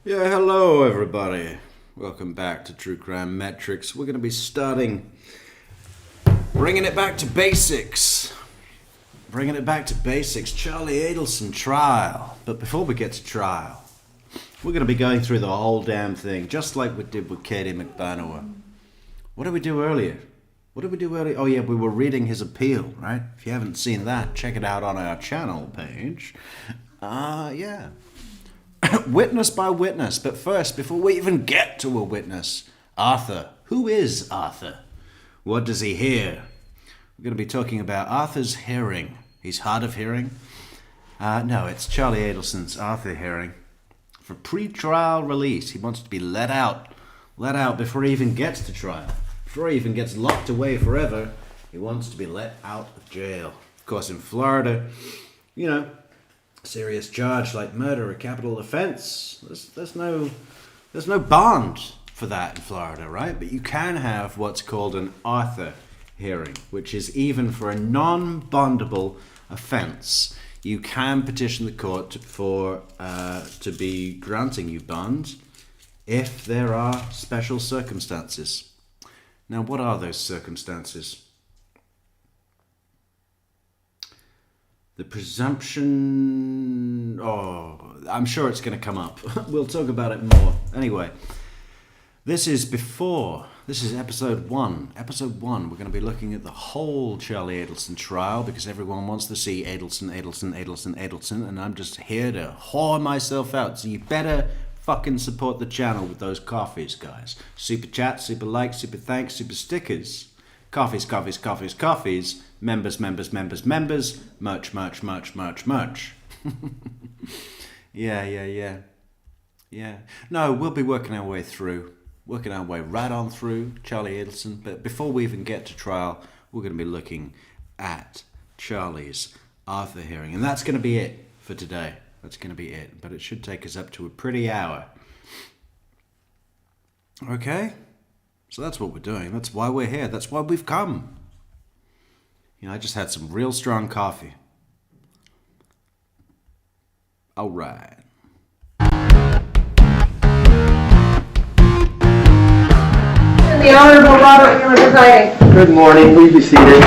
Yeah, hello everybody. Welcome back to True Crime Metrix. We're going to be bringing it back to basics. Bringing it back to basics. Charlie Adelson trial. But before we get to trial, we're going to be going through the whole damn thing, just like we did with Katie McBanower. What did we do earlier? Oh yeah, we were reading his appeal, right? If you haven't seen that, check it out on our channel page. Yeah. Witness by witness. But first, before we even get to a witness, Arthur. Who is Arthur? What does he hear? We're going to be talking about Arthur's hearing. He's hard of hearing? No, it's Charlie Adelson's Arthur hearing. For pre-trial release. He wants to be let out before he even gets to trial. Before he even gets locked away forever, he wants to be let out of jail. Of course, in Florida, serious charge like murder, a capital offense. There's no bond for that in Florida, right? But you can have what's called an Arthur hearing, which is even for a non-bondable offense. You can petition the court to be granting you bond if there are special circumstances. Now, what are those circumstances? The presumption... Oh, I'm sure it's going to come up. We'll talk about it more. Anyway, this is episode 1. Episode 1, we're going to be looking at the whole Charlie Adelson trial because everyone wants to see Adelson, and I'm just here to whore myself out. So you better fucking support the channel with those coffees, guys. Super chat, super like, super thanks, super stickers. Coffees. Members. Merch. Yeah. No, we'll be working our way right on through Charlie Adelson. But before we even get to trial, we're going to be looking at Charlie's Arthur hearing. And that's going to be it for today. That's going to be it. But it should take us up to a pretty hour. Okay? So that's what we're doing. That's why we're here. That's why we've come. I just had some real strong coffee. All right. The Honorable Robert Mueller presiding. Good morning. Please be seated.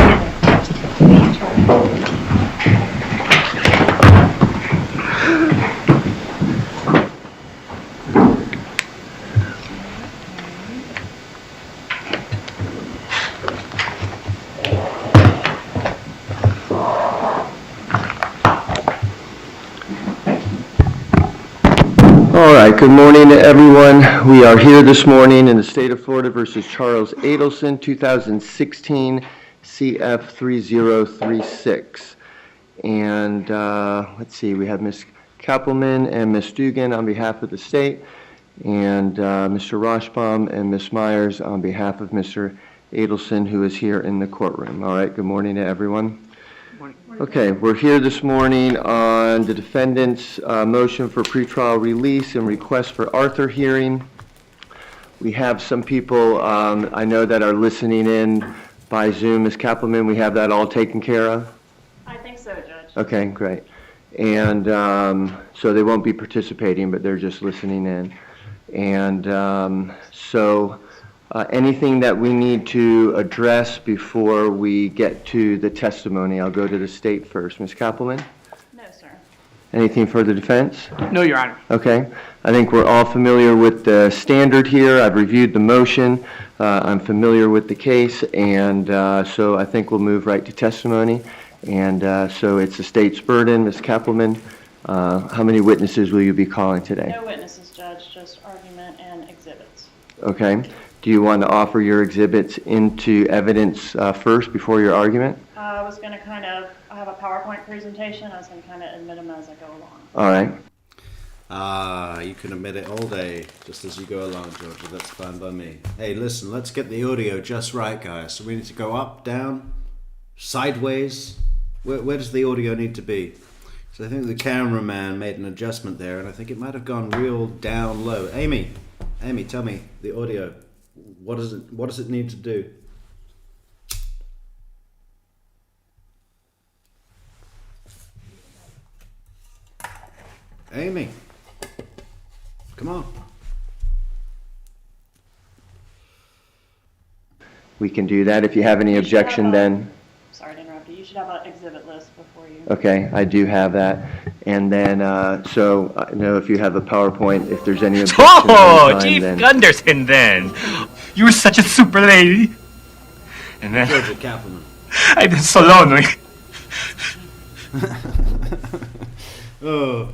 All right, good morning to everyone. We are here this morning in the state of Florida versus Charles Adelson, 2016 CF 3036. And let's see, we have Ms. Kappelman and Ms. Dugan on behalf of the state, and Mr. Roshbaum and Ms. Myers on behalf of Mr. Adelson, who is here in the courtroom. All right, good morning to everyone. Okay, we're here this morning on the defendant's motion for pretrial release and request for Arthur hearing. We have some people I know that are listening in by Zoom. Ms. Kappelman, we have that all taken care of? I think so, Judge. Okay, great. And so they won't be participating, but they're just listening in. And anything that we need to address before we get to the testimony? I'll go to the state first. Ms. Kappelman? No, sir. Anything for the defense? No, Your Honor. Okay. I think we're all familiar with the standard here. I've reviewed the motion. I'm familiar with the case, and so I think we'll move right to testimony. And so it's the state's burden. Ms. Kappelman, how many witnesses will you be calling today? No witnesses, Judge, just argument and exhibits. Okay. Do you want to offer your exhibits into evidence first before your argument? I was going to I have a PowerPoint presentation. I was going to kind of admit them as I go along. All right. You can admit it all day, just as you go along, Georgia. That's fine by me. Hey, listen, let's get the audio just right, guys. So we need to go up, down, sideways. Where does the audio need to be? So I think the cameraman made an adjustment there, and I think it might have gone real down low. Amy, tell me the audio. What does it need to do? Amy. Come on. We can do that. If you have any objection, then, Sorry to interrupt you. You should have an exhibit list before you. okay, I do have that. And then, so, I know if you have a PowerPoint, if there's any objections Oh, anytime, Chief then. Gunderson then. You were such a super lady. And then Georgia Kappelman. I've been so lonely. Oh,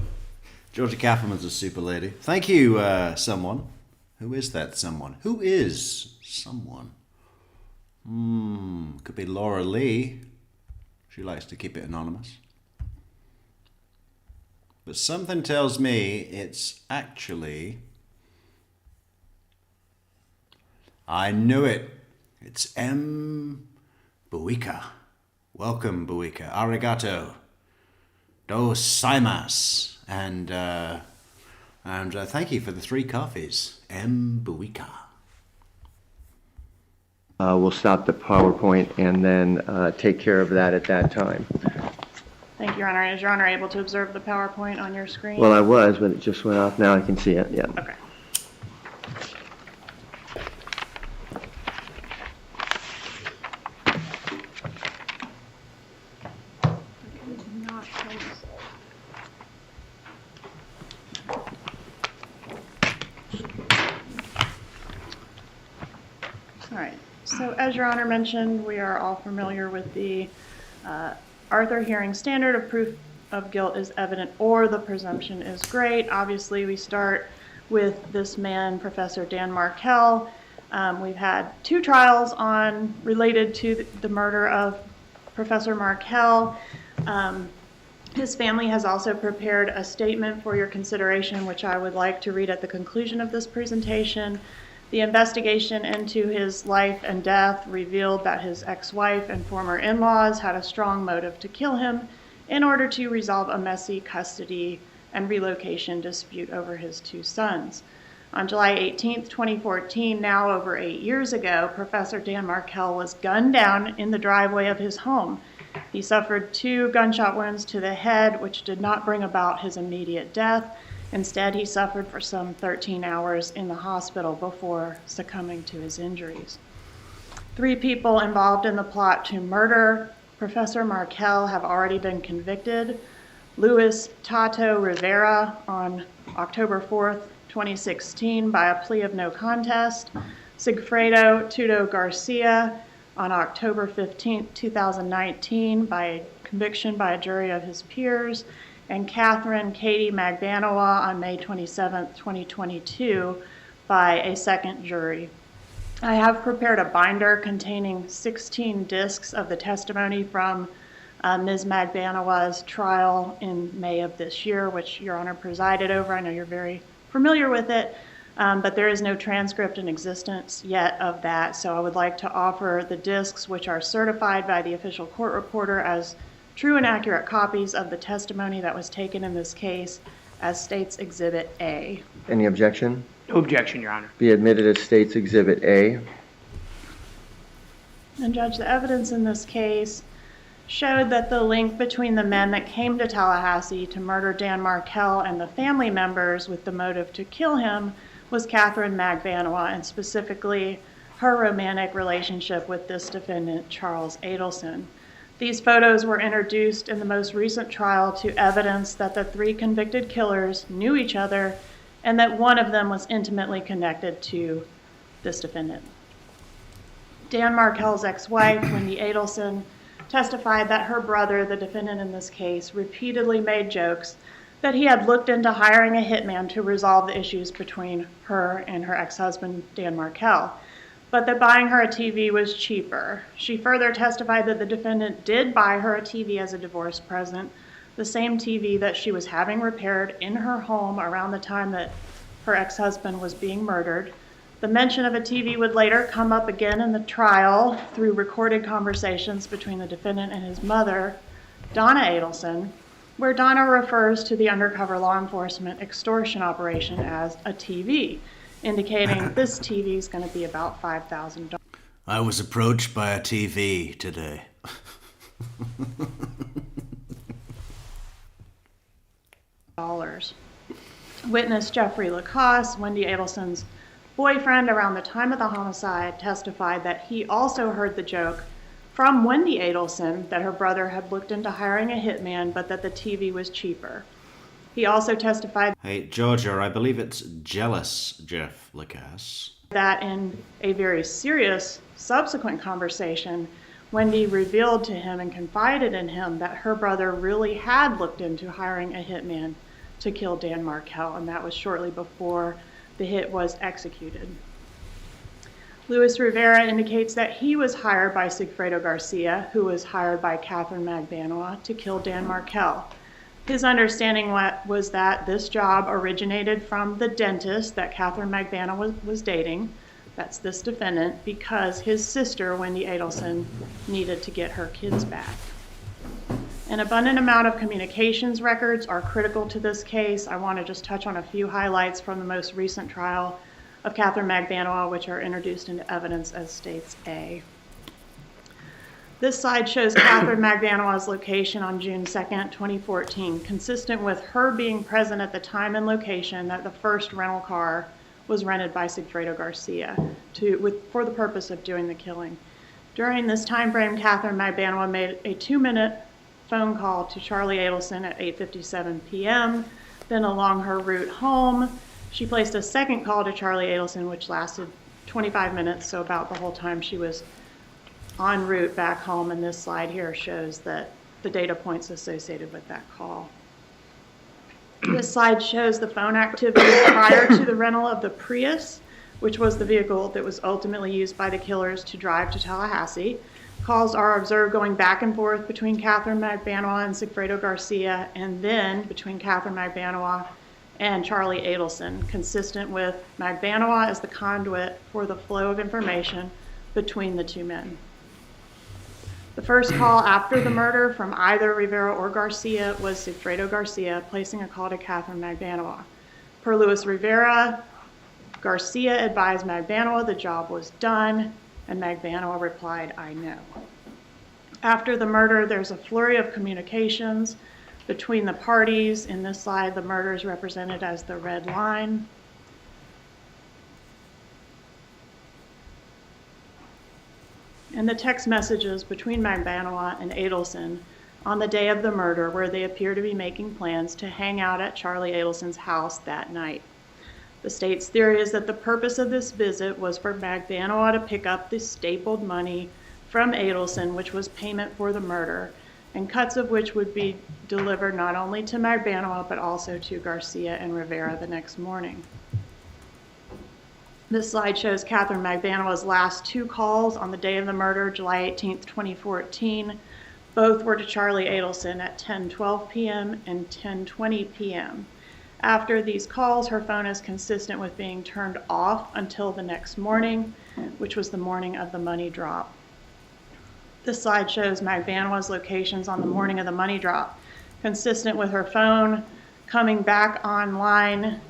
Georgia Kappelman's a super lady. Thank you, someone. Who is that someone? Who is someone? Could be Laura Lee. She likes to keep it anonymous. But something tells me it's actually... I knew it. It's M. Buika. Welcome, Buika. Arigato. Dos saimas. And thank you for the 3 coffees. M. Buika. We'll stop the PowerPoint and then take care of that at that time. Thank you, Your Honor. Is Your Honor able to observe the PowerPoint on your screen? Well, I was, but it just went off. Now I can see it, yeah. Okay. All right. So as Your Honor mentioned, we are all familiar with the Arthur hearing standard of proof of guilt is evident or the presumption is great. Obviously, we start with this man, Professor Dan Markell. We've had 2 trials related to the murder of Professor Markell. His family has also prepared a statement for your consideration, which I would like to read at the conclusion of this presentation. The investigation into his life and death revealed that his ex-wife and former in-laws had a strong motive to kill him in order to resolve a messy custody and relocation dispute over his 2 sons. On July 18, 2014, now over 8 years ago, Professor Dan Markell was gunned down in the driveway of his home. He suffered 2 gunshot wounds to the head, which did not bring about his immediate death. Instead, he suffered for some 13 hours in the hospital before succumbing to his injuries. 3 people involved in the plot to murder Professor Markell have already been convicted. Luis Tato Rivera on October 4th, 2016 by a plea of no contest. Sigfredo Tudo Garcia on October 15th, 2019 by conviction by a jury of his peers. And Catherine Katie Magbanawa on May 27th, 2022 by a second jury. I have prepared a binder containing 16 discs of the testimony from Ms. Magbanawa's trial in May of this year, which Your Honor presided over. I know you're very familiar with it, but there is no transcript in existence yet of that. So I would like to offer the discs, which are certified by the official court reporter as true and accurate copies of the testimony that was taken in this case as State's Exhibit A. Any objection? No objection, Your Honor. Be admitted as State's Exhibit A. And Judge, the evidence in this case showed that the link between the men that came to Tallahassee to murder Dan Markell and the family members with the motive to kill him was Catherine Magbanawa, and specifically her romantic relationship with this defendant, Charles Adelson. These photos were introduced in the most recent trial to evidence that the 3 convicted killers knew each other and that one of them was intimately connected to this defendant. Dan Markell's ex-wife, Wendy Adelson, testified that her brother, the defendant in this case, repeatedly made jokes that he had looked into hiring a hitman to resolve the issues between her and her ex-husband, Dan Markell, but that buying her a TV was cheaper. She further testified that the defendant did buy her a TV as a divorce present, the same TV that she was having repaired in her home around the time that her ex-husband was being murdered. The mention of a TV would later come up again in the trial through recorded conversations between the defendant and his mother, Donna Adelson, where Donna refers to the undercover law enforcement extortion operation as a TV, indicating this TV is going to be about $5,000. I was approached by a TV today. Witness Jeffrey Lacoste, Wendy Adelson's boyfriend around the time of the homicide, testified that he also heard the joke from Wendy Adelson that her brother had looked into hiring a hitman, but that the TV was cheaper. He also testified Hey, Georgia, I believe it's jealous Jeff Lacasse. that in a very serious subsequent conversation, Wendy revealed to him and confided in him that her brother really had looked into hiring a hitman to kill Dan Markel, and that was shortly before the hit was executed. Luis Rivera indicates that he was hired by Sigfredo Garcia, who was hired by Catherine Magbanoa to kill Dan Markel. His understanding was that this job originated from the dentist that Catherine Magbanoa was dating, that's this defendant, because his sister, Wendy Adelson, needed to get her kids back. An abundant amount of communications records are critical to this case. I want to just touch on a few highlights from the most recent trial of Catherine Magbanoa, which are introduced into evidence as States A. This slide shows Catherine Magbanoa's location on June 2nd, 2014, consistent with her being present at the time and location that the first rental car was rented by Sigfredo Garcia for the purpose of doing the killing. During this time frame, Catherine Magbanoa made a 2-minute phone call to Charlie Adelson at 8:57 p.m. Then along her route home, she placed a second call to Charlie Adelson, which lasted 25 minutes, so about the whole time she was en route back home. And this slide here shows that the data points associated with that call. This slide shows the phone activity prior to the rental of the Prius, which was the vehicle that was ultimately used by the killers to drive to Tallahassee. Calls are observed going back and forth between Catherine Magbanoa and Sigfredo Garcia, and then between Catherine Magbanoa and Charlie Adelson, consistent with Magbanoa as the conduit for the flow of information between the two men. The first call after the murder from either Rivera or Garcia was Sigfredo Garcia placing a call to Catherine Magbanoa. Per Luis Rivera, Garcia advised Magbanoa the job was done, and Magbanoa replied, "I know." After the murder, there's a flurry of communications between the parties. In this slide, the murder is represented as the red line. And the text messages between Magbanoa and Adelson on the day of the murder, where they appear to be making plans to hang out at Charlie Adelson's house that night. The state's theory is that the purpose of this visit was for Magbanoa to pick up the stapled money from Adelson, which was payment for the murder, and cuts of which would be delivered not only to Magbanoa but also to Garcia and Rivera the next morning. This slide shows Catherine Magbanoa's last two calls on the day of the murder, July 18th, 2014. Both were to Charlie Adelson at 10:12 p.m. and 10:20 p.m. After these calls, her phone is consistent with being turned off until the next morning, which was the morning of the money drop. This slide shows Magbanoa's locations on the morning of the money drop, consistent with her phone coming back online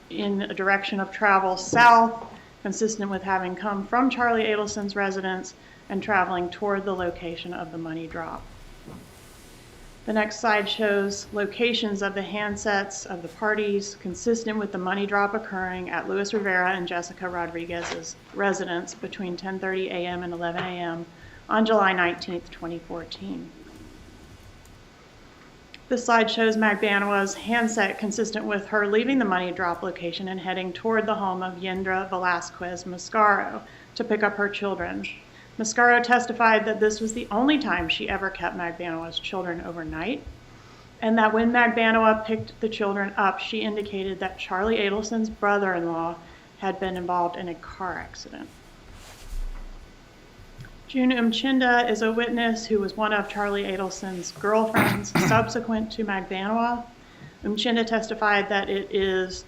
in a direction of travel south, consistent with having come from Charlie Adelson's residence and traveling toward the location of the money drop. The next slide shows locations of the handsets of the parties, consistent with the money drop occurring at Luis Rivera and Jessica Rodriguez's residence between 10:30 a.m. and 11 a.m. on July 19th, 2014. This slide shows Magbanoa's handset consistent with her leaving the money drop location and heading toward the home of Yendra Velasquez Mascaro to pick up her children. Mascaro testified that this was the only time she ever kept Magbanoa's children overnight, and that when Magbanoa picked the children up, she indicated that Charlie Adelson's brother-in-law had been involved in a car accident. June Umchinda is a witness who was one of Charlie Adelson's girlfriends subsequent to Magbanoa. Umchinda testified that it is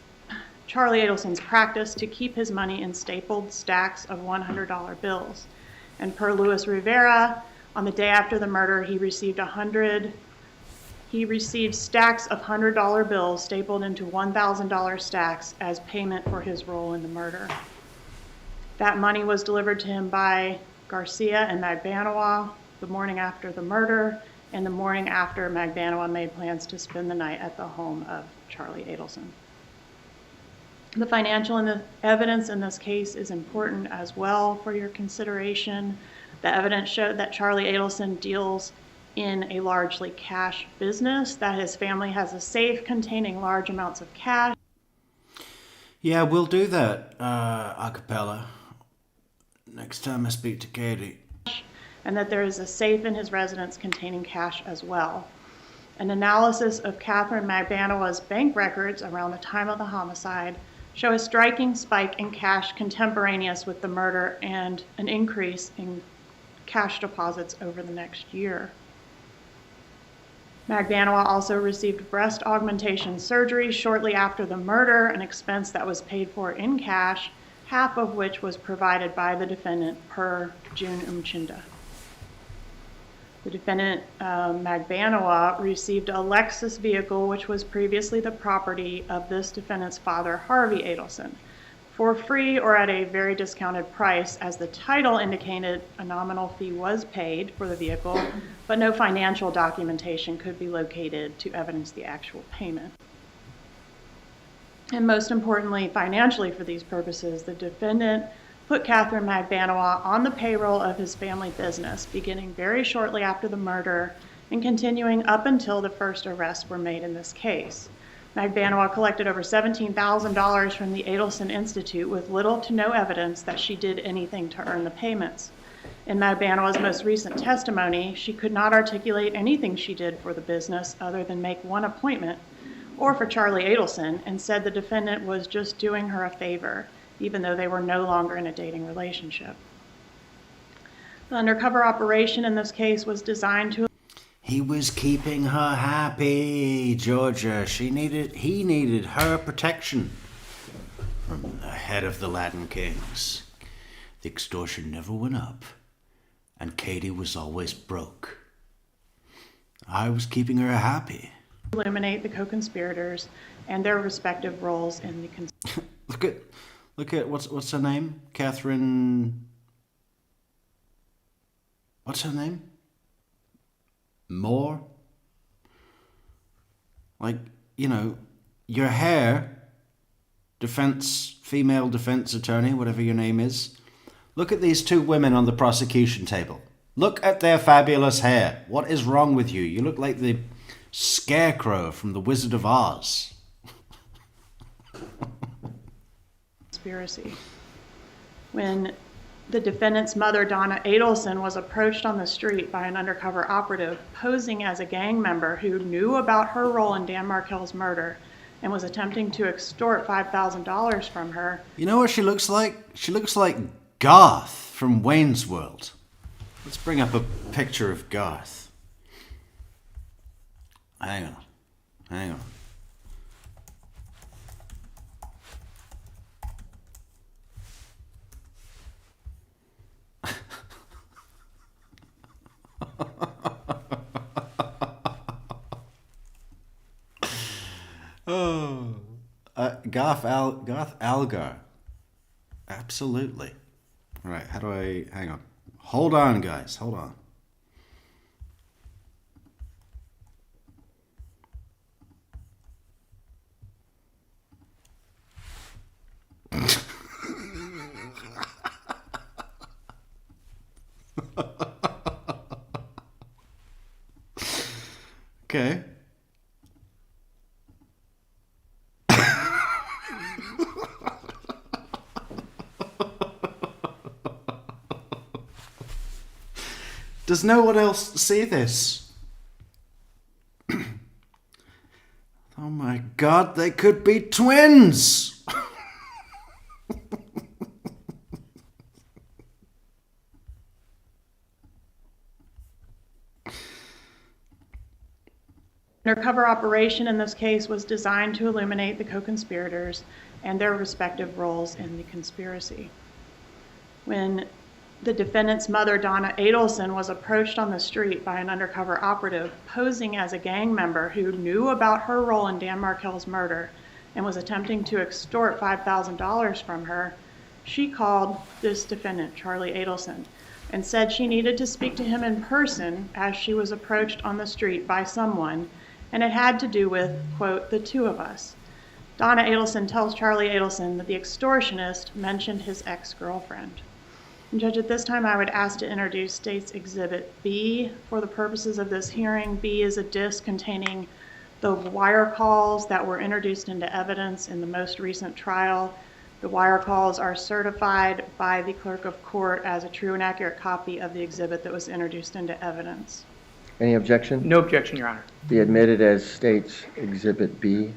Charlie Adelson's practice to keep his money in stapled stacks of $100 bills. And per Luis Rivera, on the day after the murder, he received stacks of $100 bills stapled into $1,000 stacks as payment for his role in the murder. That money was delivered to him by Garcia and Magbanoa the morning after the murder, and the morning after Magbanoa made plans to spend the night at the home of Charlie Adelson. The financial evidence in this case is important as well for your consideration. The evidence showed that Charlie Adelson deals in a largely cash business, that his family has a safe containing large amounts of cash. Yeah, we'll do that, a cappella, next time I speak to Katie. And that there is a safe in his residence containing cash as well. An analysis of Catherine Magbanaway's bank records around the time of the homicide show a striking spike in cash contemporaneous with the murder and an increase in cash deposits over the next year. Magbanaway also received breast augmentation surgery shortly after the murder, an expense that was paid for in cash, half of which was provided by the defendant per June Umchinda. The defendant, Magbanaway, received a Lexus vehicle which was previously the property of this defendant's father, Harvey Adelson, for free or at a very discounted price, as the title indicated a nominal fee was paid for the vehicle, but no financial documentation could be located to evidence the actual payment. And most importantly, financially for these purposes, the defendant put Catherine Magbanaway on the payroll of his family business, beginning very shortly after the murder and continuing up until the first arrests were made in this case. Magbanaway collected over $17,000 from the Adelson Institute with little to no evidence that she did anything to earn the payments. In Magbanaway's most recent testimony, she could not articulate anything she did for the business other than make one appointment, or for Charlie Adelson, and said the defendant was just doing her a favor, even though they were no longer in a dating relationship. The undercover operation in this case was designed to... He was keeping her happy, Georgia. He needed her protection from the head of the Latin kings. The extortion never went up, and Katie was always broke. I was keeping her happy. Illuminate the co-conspirators and their respective roles in the... Look at what's her name? Catherine. What's her name? Moore? Like, you know, your hair, female defense attorney, whatever your name is. Look at these two women on the prosecution table. Look at their fabulous hair. What is wrong with you? You look like the Scarecrow from The Wizard of Oz. Conspiracy. When the defendant's mother, Donna Adelson, was approached on the street by an undercover operative posing as a gang member who knew about her role in Dan Markel's murder and was attempting to extort $5,000 from her. You know what she looks like? She looks like Garth from Wayne's World. Let's bring up a picture of Garth. Hang on. Garth Algar. Absolutely. All right, hang on. Hold on, guys, hold on. Okay. Does no one else see this? Oh my God, they could be twins! Undercover operation in this case was designed to illuminate the co-conspirators and their respective roles in the conspiracy. When the defendant's mother, Donna Adelson, was approached on the street by an undercover operative posing as a gang member who knew about her role in Dan Markel's murder and was attempting to extort $5,000 from her, she called this defendant, Charlie Adelson, and said she needed to speak to him in person as she was approached on the street by someone, and it had to do with, quote, the two of us. Donna Adelson tells Charlie Adelson that the extortionist mentioned his ex-girlfriend. And Judge, at this time I would ask to introduce State's Exhibit B for the purposes of this hearing. B is a disc containing the wire calls that were introduced into evidence in the most recent trial. The wire calls are certified by the clerk of court as a true and accurate copy of the exhibit that was introduced into evidence. Any objection? No objection, Your Honor. Be admitted as State's Exhibit B.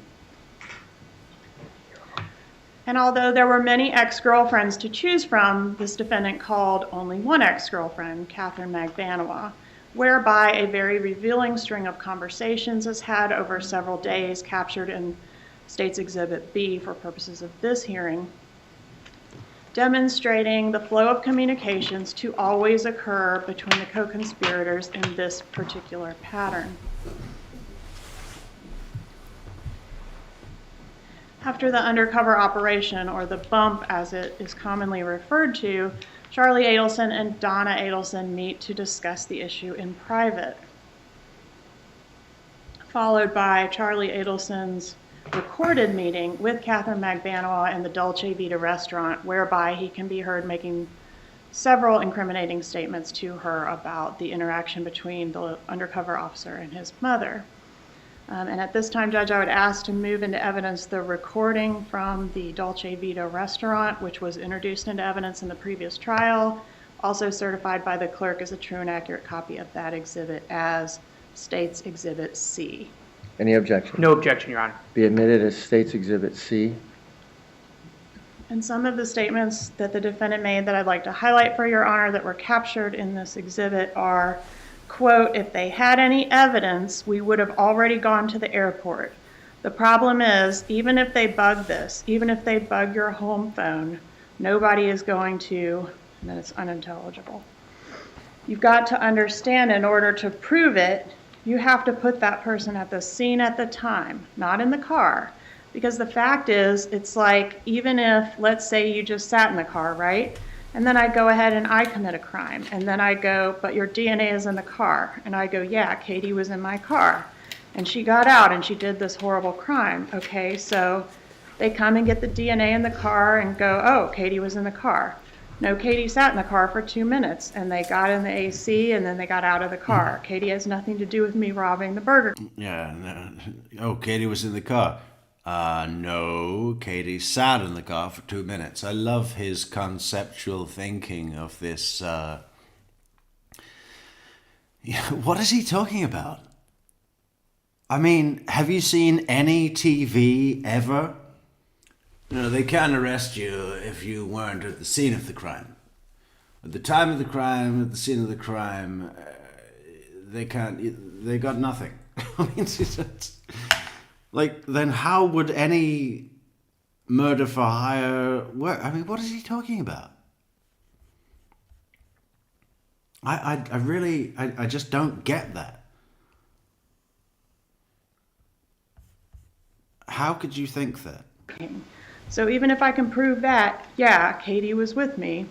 And although there were many ex-girlfriends to choose from, this defendant called only one ex-girlfriend, Catherine Magbanua, whereby a very revealing string of conversations is had over several days captured in State's Exhibit B for purposes of this hearing, demonstrating the flow of communications to always occur between the co-conspirators in this particular pattern. After the undercover operation, or the bump as it is commonly referred to, Charlie Adelson and Donna Adelson meet to discuss the issue in private, followed by Charlie Adelson's recorded meeting with Catherine Magbanua in the Dolce Vita restaurant, whereby he can be heard making several incriminating statements to her about the interaction between the undercover officer and his mother. And at this time, Judge, I would ask to move into evidence the recording from the Dolce Vita restaurant, which was introduced into evidence in the previous trial, also certified by the clerk as a true and accurate copy of that exhibit as State's Exhibit C. Any objection? No objection, Your Honor. Be admitted as State's Exhibit C. And some of the statements that the defendant made that I'd like to highlight for Your Honor that were captured in this exhibit are, quote, "If they had any evidence, we would have already gone to the airport. The problem is, even if they bug this, even if they bug your home phone, nobody is going to," and then it's unintelligible. You've got to understand, in order to prove it, you have to put that person at the scene at the time, not in the car. Because the fact is, it's like, even if, let's say you just sat in the car, right? And then I go ahead and I commit a crime. And then I go, but your DNA is in the car. And I go, yeah, Katie was in my car. And she got out and she did this horrible crime. Okay, so they come and get the DNA in the car and go, oh, Katie was in the car. No, Katie sat in the car for 2 minutes and they got in the AC and then they got out of the car. Katie has nothing to do with me robbing the burger. Yeah, no. Oh, Katie was in the car. No, Katie sat in the car for 2 minutes. I love his conceptual thinking of this. What is he talking about? I mean, have you seen any TV ever? You know, they can't arrest you if you weren't at the scene of the crime. At the time of the crime, at the scene of the crime, they got nothing. I mean, like, then how would any murder for hire work? I mean, what is he talking about? I just don't get that. How could you think that? So even if I can prove that, yeah, Katie was with me,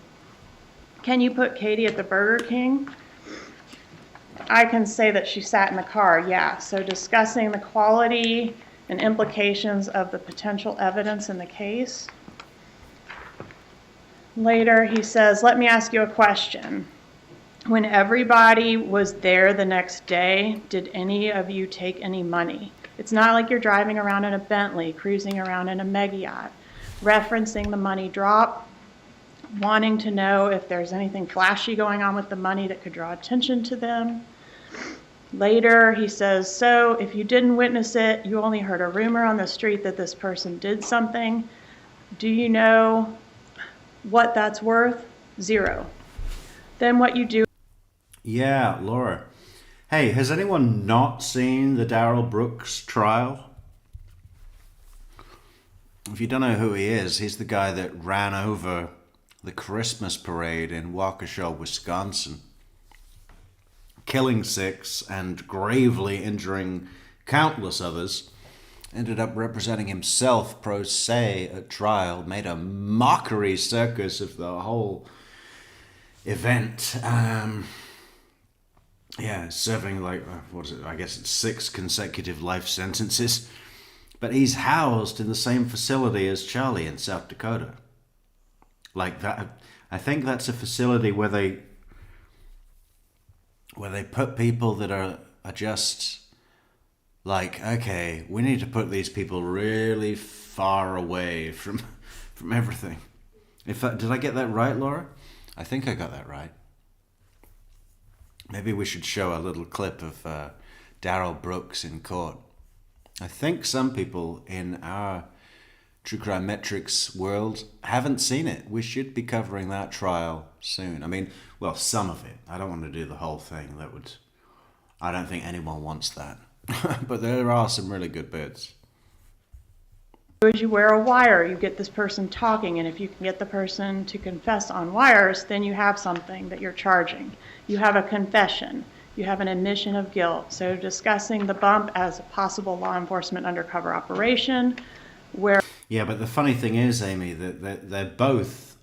can you put Katie at the Burger King? I can say that she sat in the car, yeah. So discussing the quality and implications of the potential evidence in the case. Later, he says, let me ask you a question. When everybody was there the next day, did any of you take any money? It's not like you're driving around in a Bentley, cruising around in a mega yacht, referencing the money drop, wanting to know if there's anything flashy going on with the money that could draw attention to them. Later, he says, so if you didn't witness it, you only heard a rumor on the street that this person did something. Do you know what that's worth? 0. Then what you do... Yeah, Laura. Hey, has anyone not seen the Darrell Brooks trial? If you don't know who he is, he's the guy that ran over the Christmas parade in Waukesha, Wisconsin, killing 6 and gravely injuring countless others. Ended up representing himself pro se at trial, made a mockery circus of the whole event. Serving like, what is it? I guess it's 6 consecutive life sentences. but he's housed in the same facility as Charlie in South Dakota. Like that, I think that's a facility where they put people that are just like, okay, we need to put these people really far away from everything. In fact, did I get that right, Laura? I think I got that right. Maybe we should show a little clip of Daryl Brooks in court. I think some people in our True Crime Metrix world haven't seen it. We should be covering that trial soon. I mean, well, some of it. I don't want to do the whole thing. I don't think anyone wants that. But there are some really good bits. As you wear a wire, you get this person talking, and if you can get the person to confess on wires, then you have something that you're charging. You have a confession. You have an admission of guilt. So discussing the bump as a possible law enforcement undercover operation, where... Yeah, but the funny thing is, Amy, that they're both,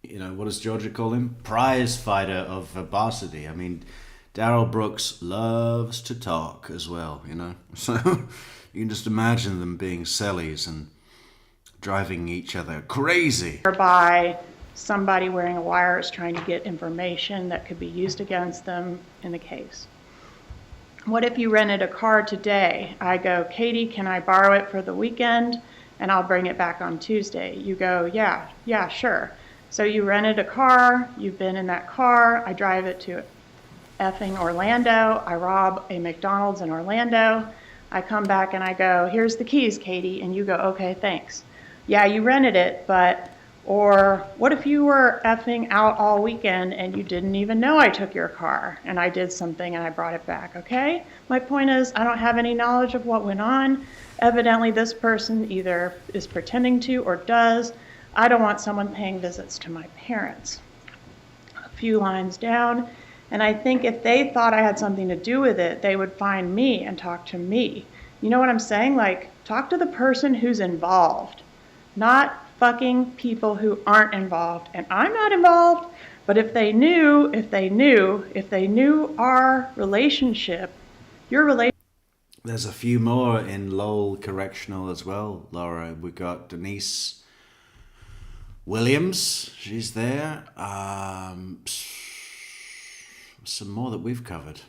what does Georgia call him? Prize fighter of varsity. I mean, Daryl Brooks loves to talk as well, So you can just imagine them being sellies and driving each other crazy. Whereby somebody wearing a wire is trying to get information that could be used against them in the case. What if you rented a car today? I go, Katie, can I borrow it for the weekend? And I'll bring it back on Tuesday. You go, yeah, sure. So you rented a car, you've been in that car, I drive it to effing Orlando, I rob a McDonald's in Orlando, I come back and I go, here's the keys, Katie, and you go, okay, thanks. Yeah, you rented it, or what if you were effing out all weekend and you didn't even know I took your car and I did something and I brought it back, okay? My point is, I don't have any knowledge of what went on. Evidently, this person either is pretending to or does. I don't want someone paying visits to my parents. A few lines down, and I think if they thought I had something to do with it, they would find me and talk to me. You know what I'm saying? Like, talk to the person who's involved, not fucking people who aren't involved. And I'm not involved, but if they knew our relationship, your relationship. There's a few more in Lowell Correctional as well, Laura. We got Denise Williams, she's there. Some more that we've covered.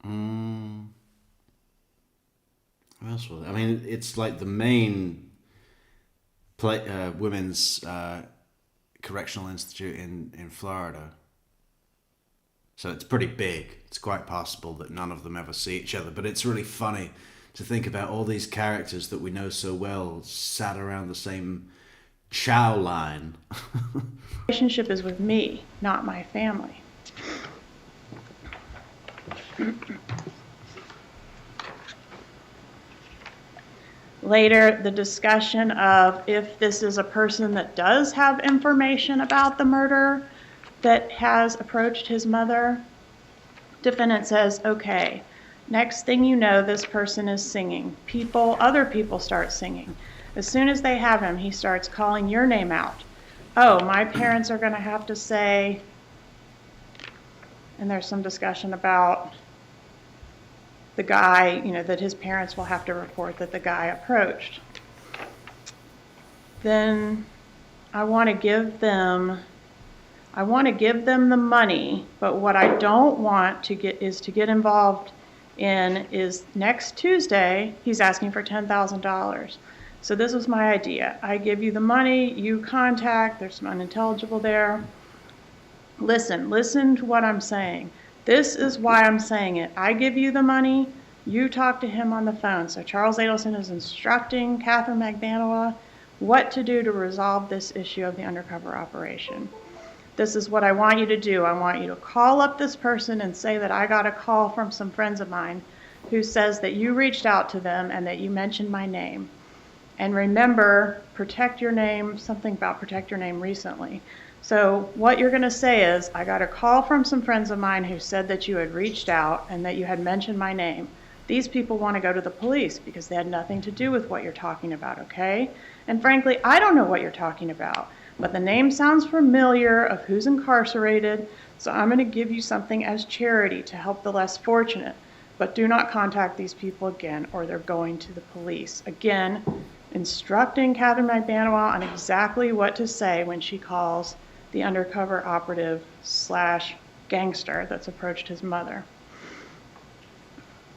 Who else was it? I mean, it's like the main women's correctional institute in Florida. So it's pretty big. It's quite possible that none of them ever see each other. But it's really funny to think about all these characters that we know so well sat around the same chow line. Relationship is with me, not my family. Later, the discussion of if this is a person that does have information about the murder that has approached his mother, defendant says, okay, next thing you know, this person is singing. Other people start singing. As soon as they have him, he starts calling your name out. Oh, my parents are going to have to say, and there's some discussion about the guy, that his parents will have to report that the guy approached. Then I want to give them the money, but what I don't want to get involved in is next Tuesday, he's asking for $10,000. So this was my idea. I give you the money, you contact, there's some unintelligible there. Listen to what I'm saying. This is why I'm saying it. I give you the money, you talk to him on the phone. So Charles Adelson is instructing Catherine Magbanua what to do to resolve this issue of the undercover operation. This is what I want you to do. I want you to call up this person and say that I got a call from some friends of mine who says that you reached out to them and that you mentioned my name. And remember, protect your name, something about protect your name recently. So what you're going to say is, I got a call from some friends of mine who said that you had reached out and that you had mentioned my name. These people want to go to the police because they had nothing to do with what you're talking about, okay? And frankly, I don't know what you're talking about, but the name sounds familiar of who's incarcerated, so I'm going to give you something as charity to help the less fortunate. but do not contact these people again or they're going to the police. Again, instructing Catherine McBanois on exactly what to say when she calls the undercover operative / gangster that's approached his mother.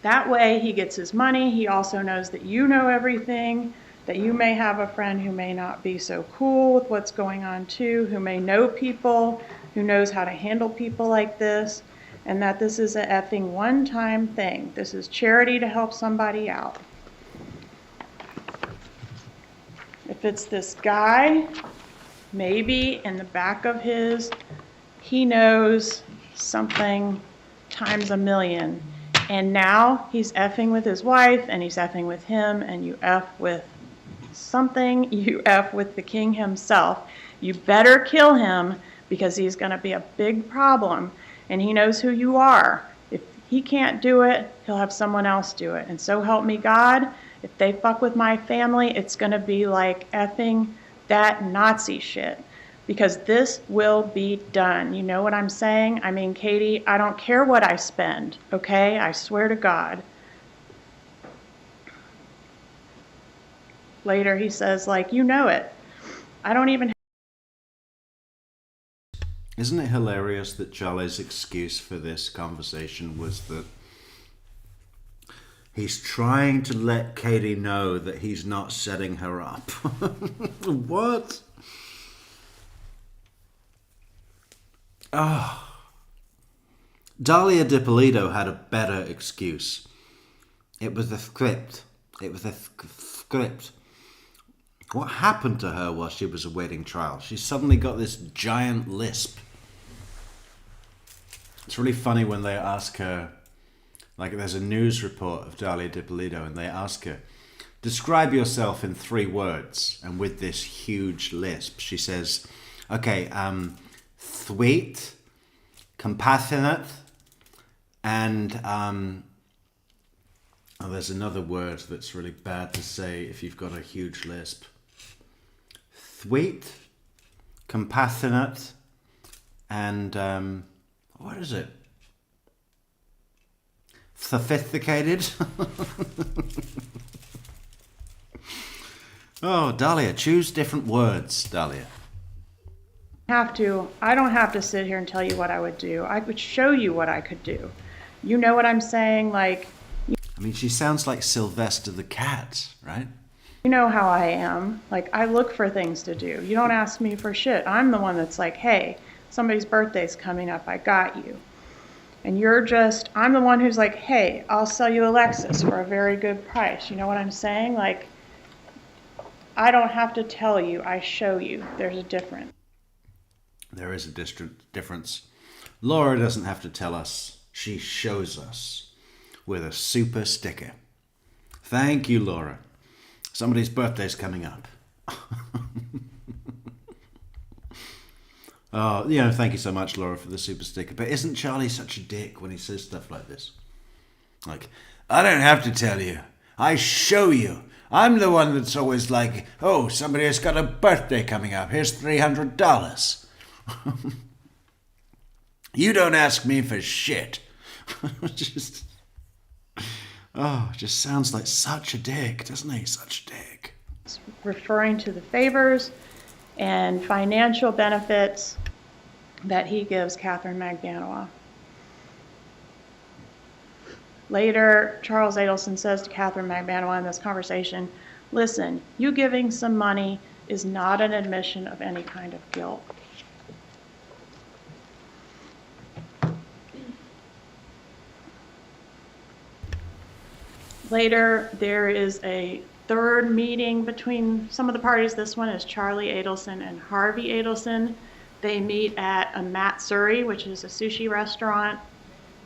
That way he gets his money. He also knows that you know everything, that you may have a friend who may not be so cool with what's going on too, who may know people, who knows how to handle people like this, and that this is a effing one-time thing. This is charity to help somebody out. If it's this guy, maybe in the back of he knows something times a million. And now he's effing with his wife, and he's effing with him, and you F with something, you F with the king himself. You better kill him because he's going to be a big problem, and he knows who you are. If he can't do it, he'll have someone else do it. And so help me God, if they fuck with my family, it's going to be like effing that Nazi shit. Because this will be done. You know what I'm saying? I mean, Katie, I don't care what I spend, okay? I swear to God. Later he says, like, you know it. I don't even... Isn't it hilarious that Charlie's excuse for this conversation was that he's trying to let Katie know that he's not setting her up? What? Oh. Dahlia DiPolito had a better excuse. It was the script. It was the script. What happened to her while she was awaiting trial? She suddenly got this giant lisp. It's really funny when they ask her, like there's a news report of Dahlia DiPolito and they ask her, describe yourself in 3 words. And with this huge lisp, she says, okay, sweet, compassionate, and there's another word that's really bad to say if you've got a huge lisp. Sweet, compassionate, and what is it? Sophisticated. Oh, Dahlia, choose different words, Dahlia. I don't have to sit here and tell you what I would do. I would show you what I could do. You know what I'm saying? Like, I mean, she sounds like Sylvester the cat, right? you know how I am. Like, I look for things to do. You don't ask me for shit. I'm the one that's like, hey, somebody's birthday's coming up. I got you. And I'm the one who's like, hey, I'll sell you a Lexus for a very good price. You know what I'm saying? Like, I don't have to tell you. I show you. There's a difference. There is a difference. Laura doesn't have to tell us. She shows us with a super sticker. Thank you, Laura. Somebody's birthday's coming up. Oh, thank you so much, Laura, for the super sticker. But isn't Charlie such a dick when he says stuff like this? Like, I don't have to tell you. I show you. I'm the one that's always like, oh, somebody has got a birthday coming up. Here's $300. You don't ask me for shit. Just sounds like such a dick, doesn't he? Such a dick. It's referring to the favors and financial benefits that he gives Catherine McBanois. Later, Charles Adelson says to Catherine McBanois in this conversation, listen, you giving some money is not an admission of any kind of guilt. Later, there is a third meeting between some of the parties. This one is Charlie Adelson and Harvey Adelson. They meet at a Matsuri, which is a sushi restaurant,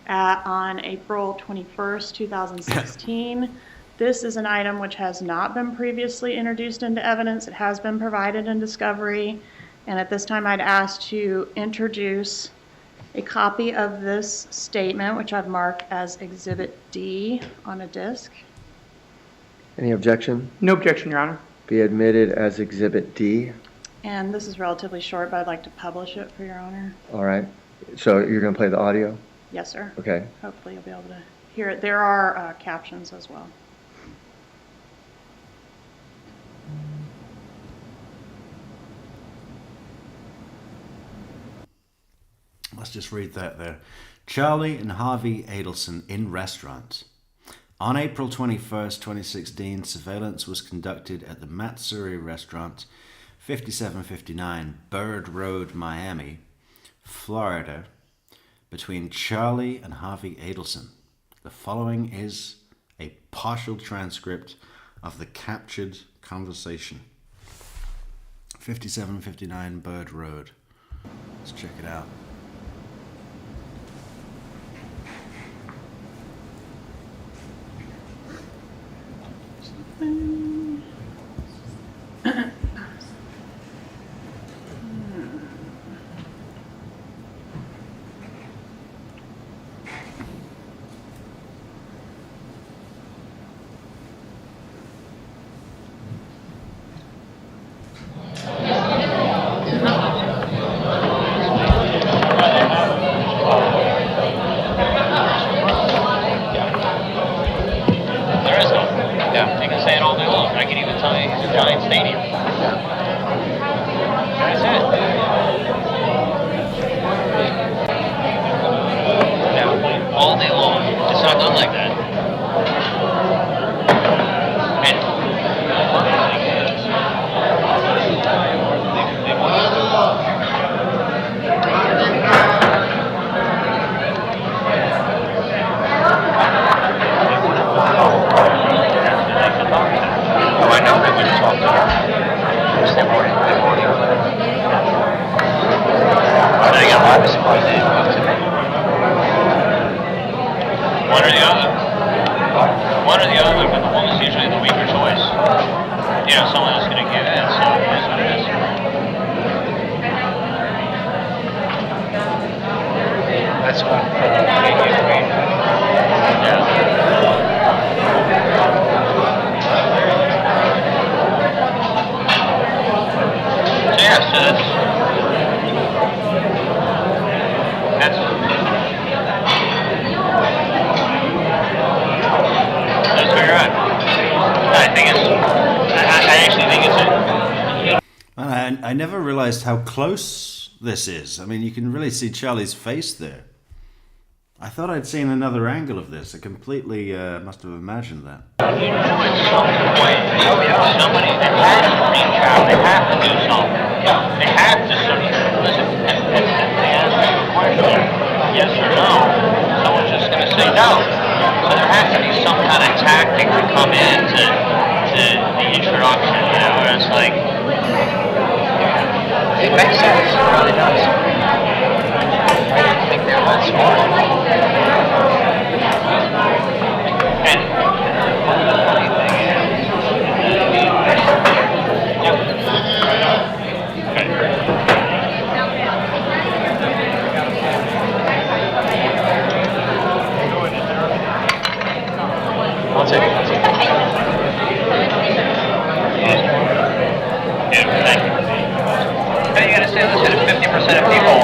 on April 21st, 2016. This is an item which has not been previously introduced into evidence. It has been provided in discovery. And at this time, I'd ask to introduce a copy of this statement, which I've marked as Exhibit D on a disc. Any objection? No objection, Your Honor. Be admitted as Exhibit D. And this is relatively short, but I'd like to publish it for Your Honor. All right. So you're going to play the audio? Yes, sir. Okay. Hopefully you'll be able to hear it. There are captions as well. Let's just read that there. Charlie and Harvey Adelson in restaurant. On April 21st, 2016, surveillance was conducted at the Matsuri restaurant, 5759 Bird Road, Miami, Florida, between Charlie and Harvey Adelson. The following is a partial transcript of the captured conversation. 5759 Bird Road. Let's check it out. I never realized how close this is. I mean, you can really see Charlie's face there. I thought I'd seen another angle of this. I completely must have imagined that. You know, at some point, somebody, they have to reach out, they have to do something. They have to sort of, listen, and they ask you a question, yes or no, someone's just going to say no. So there has to be some kind of tactic to come in to the introduction, you know, where it's like, it makes sense, it really does. I don't think they're that smart. And the funny thing I'll take it. Thank you. Now you gotta say, listen, if 50% of people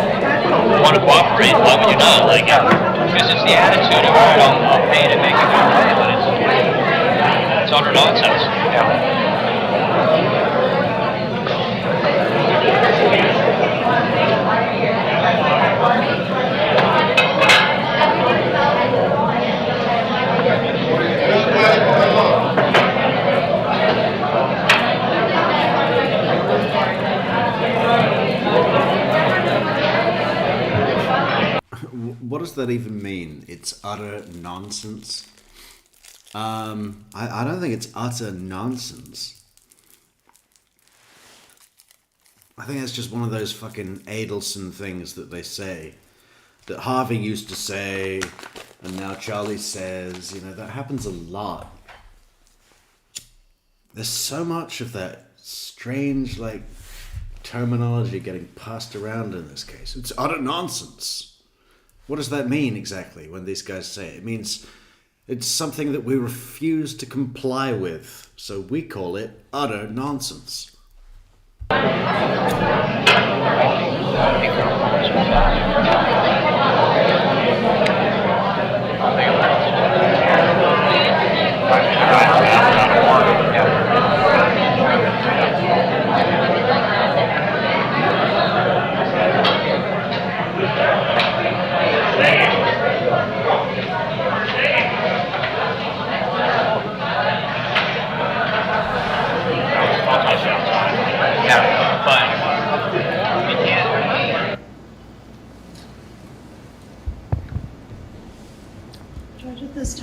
want to cooperate, why would you not? Like, because it's the attitude of, alright, I'll pay to make it go away, but it's utter nonsense. Yeah. What does that even mean? It's utter nonsense? I don't think it's utter nonsense. I think that's just one of those fucking Adelson things that they say. That Harvey used to say, and now Charlie says. You know, that happens a lot. There's so much of that strange, like, terminology getting passed around in this case. It's utter nonsense. What does that mean exactly when these guys say it? It means it's something that we refuse to comply with, so we call it utter nonsense.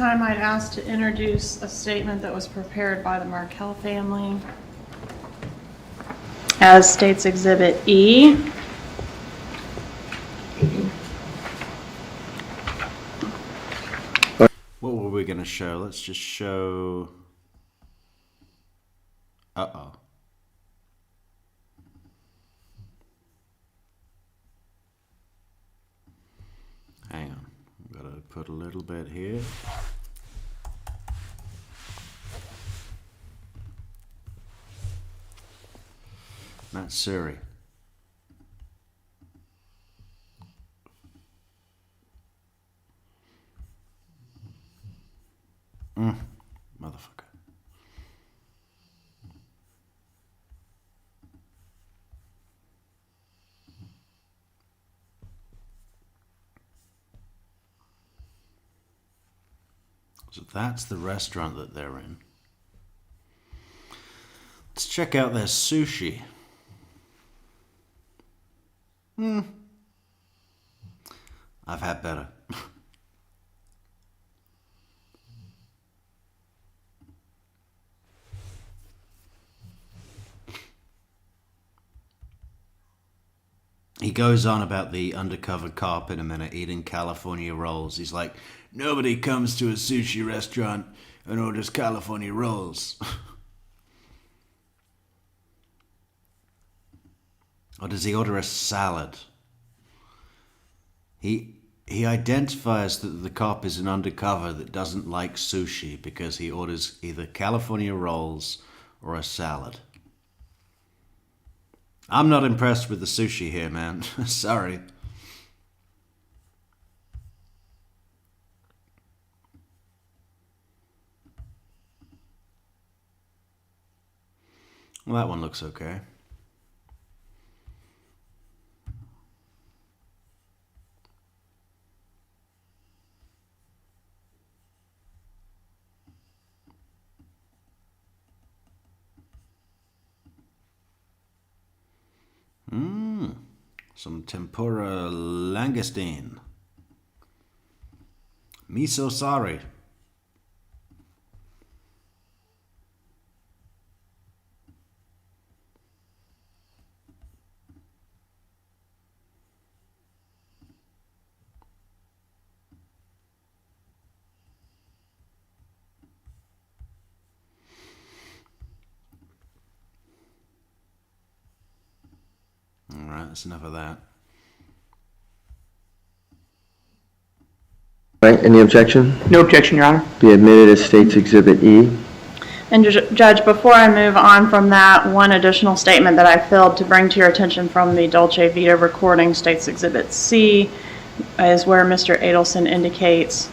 time, I'd ask to introduce a statement that was prepared by the Markel family as states Exhibit E. What were we going to show? Let's just show... Uh-oh. Hang on. I've got to put a little bit here. That's Suri. Motherfucker. So that's the restaurant that they're in. Let's check out their sushi. I've had better. He goes on about the undercover cop in a minute eating California rolls. He's like, nobody comes to a sushi restaurant and orders California rolls. Or does he order a salad? He identifies that the cop is an undercover that doesn't like sushi because he orders either California rolls or a salad. I'm not impressed with the sushi here, man. Sorry. Well, that one looks okay. Some tempura langoustine. Miso sari. Alright, that's enough of that. All right, any objection? No objection, Your Honor. Be admitted as State's Exhibit E. And Judge, before I move on from that, one additional statement that I failed to bring to your attention from the Dolce Vita recording, states Exhibit C, is where Mr. Adelson indicates,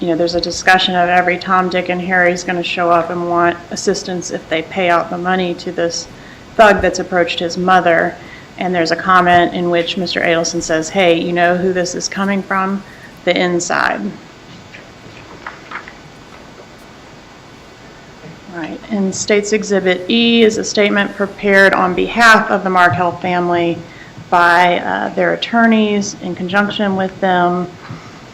you know, there's a discussion of every Tom, Dick, and Harry's going to show up and want assistance if they pay out the money to this thug that's approached his mother. And there's a comment in which Mr. Adelson says, hey, you know who this is coming from? The inside. Right, and State's Exhibit E is a statement prepared on behalf of the Markel family by their attorneys in conjunction with them,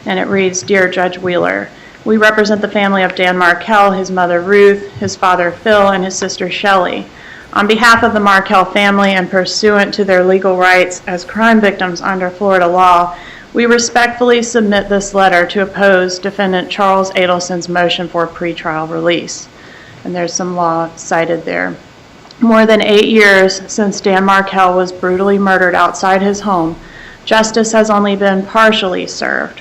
and it reads, Dear Judge Wheeler, we represent the family of Dan Markel, his mother Ruth, his father Phil, and his sister Shelley. On behalf of the Markel family and pursuant to their legal rights as crime victims under Florida law, we respectfully submit this letter to oppose defendant Charles Adelson's motion for pretrial release. And there's some law cited there. More than 8 years since Dan Markel was brutally murdered outside his home, justice has only been partially served.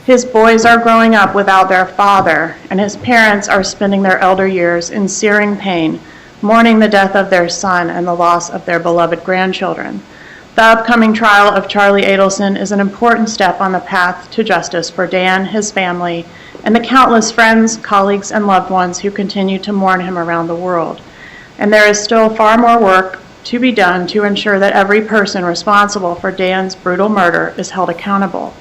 His boys are growing up without their father, and his parents are spending their elder years in searing pain, mourning the death of their son and the loss of their beloved grandchildren. The upcoming trial of Charlie Adelson is an important step on the path to justice for Dan, his family, and the countless friends, colleagues, and loved ones who continue to mourn him around the world. And there is still far more work to be done to ensure that every person responsible for Dan's brutal murder is held accountable.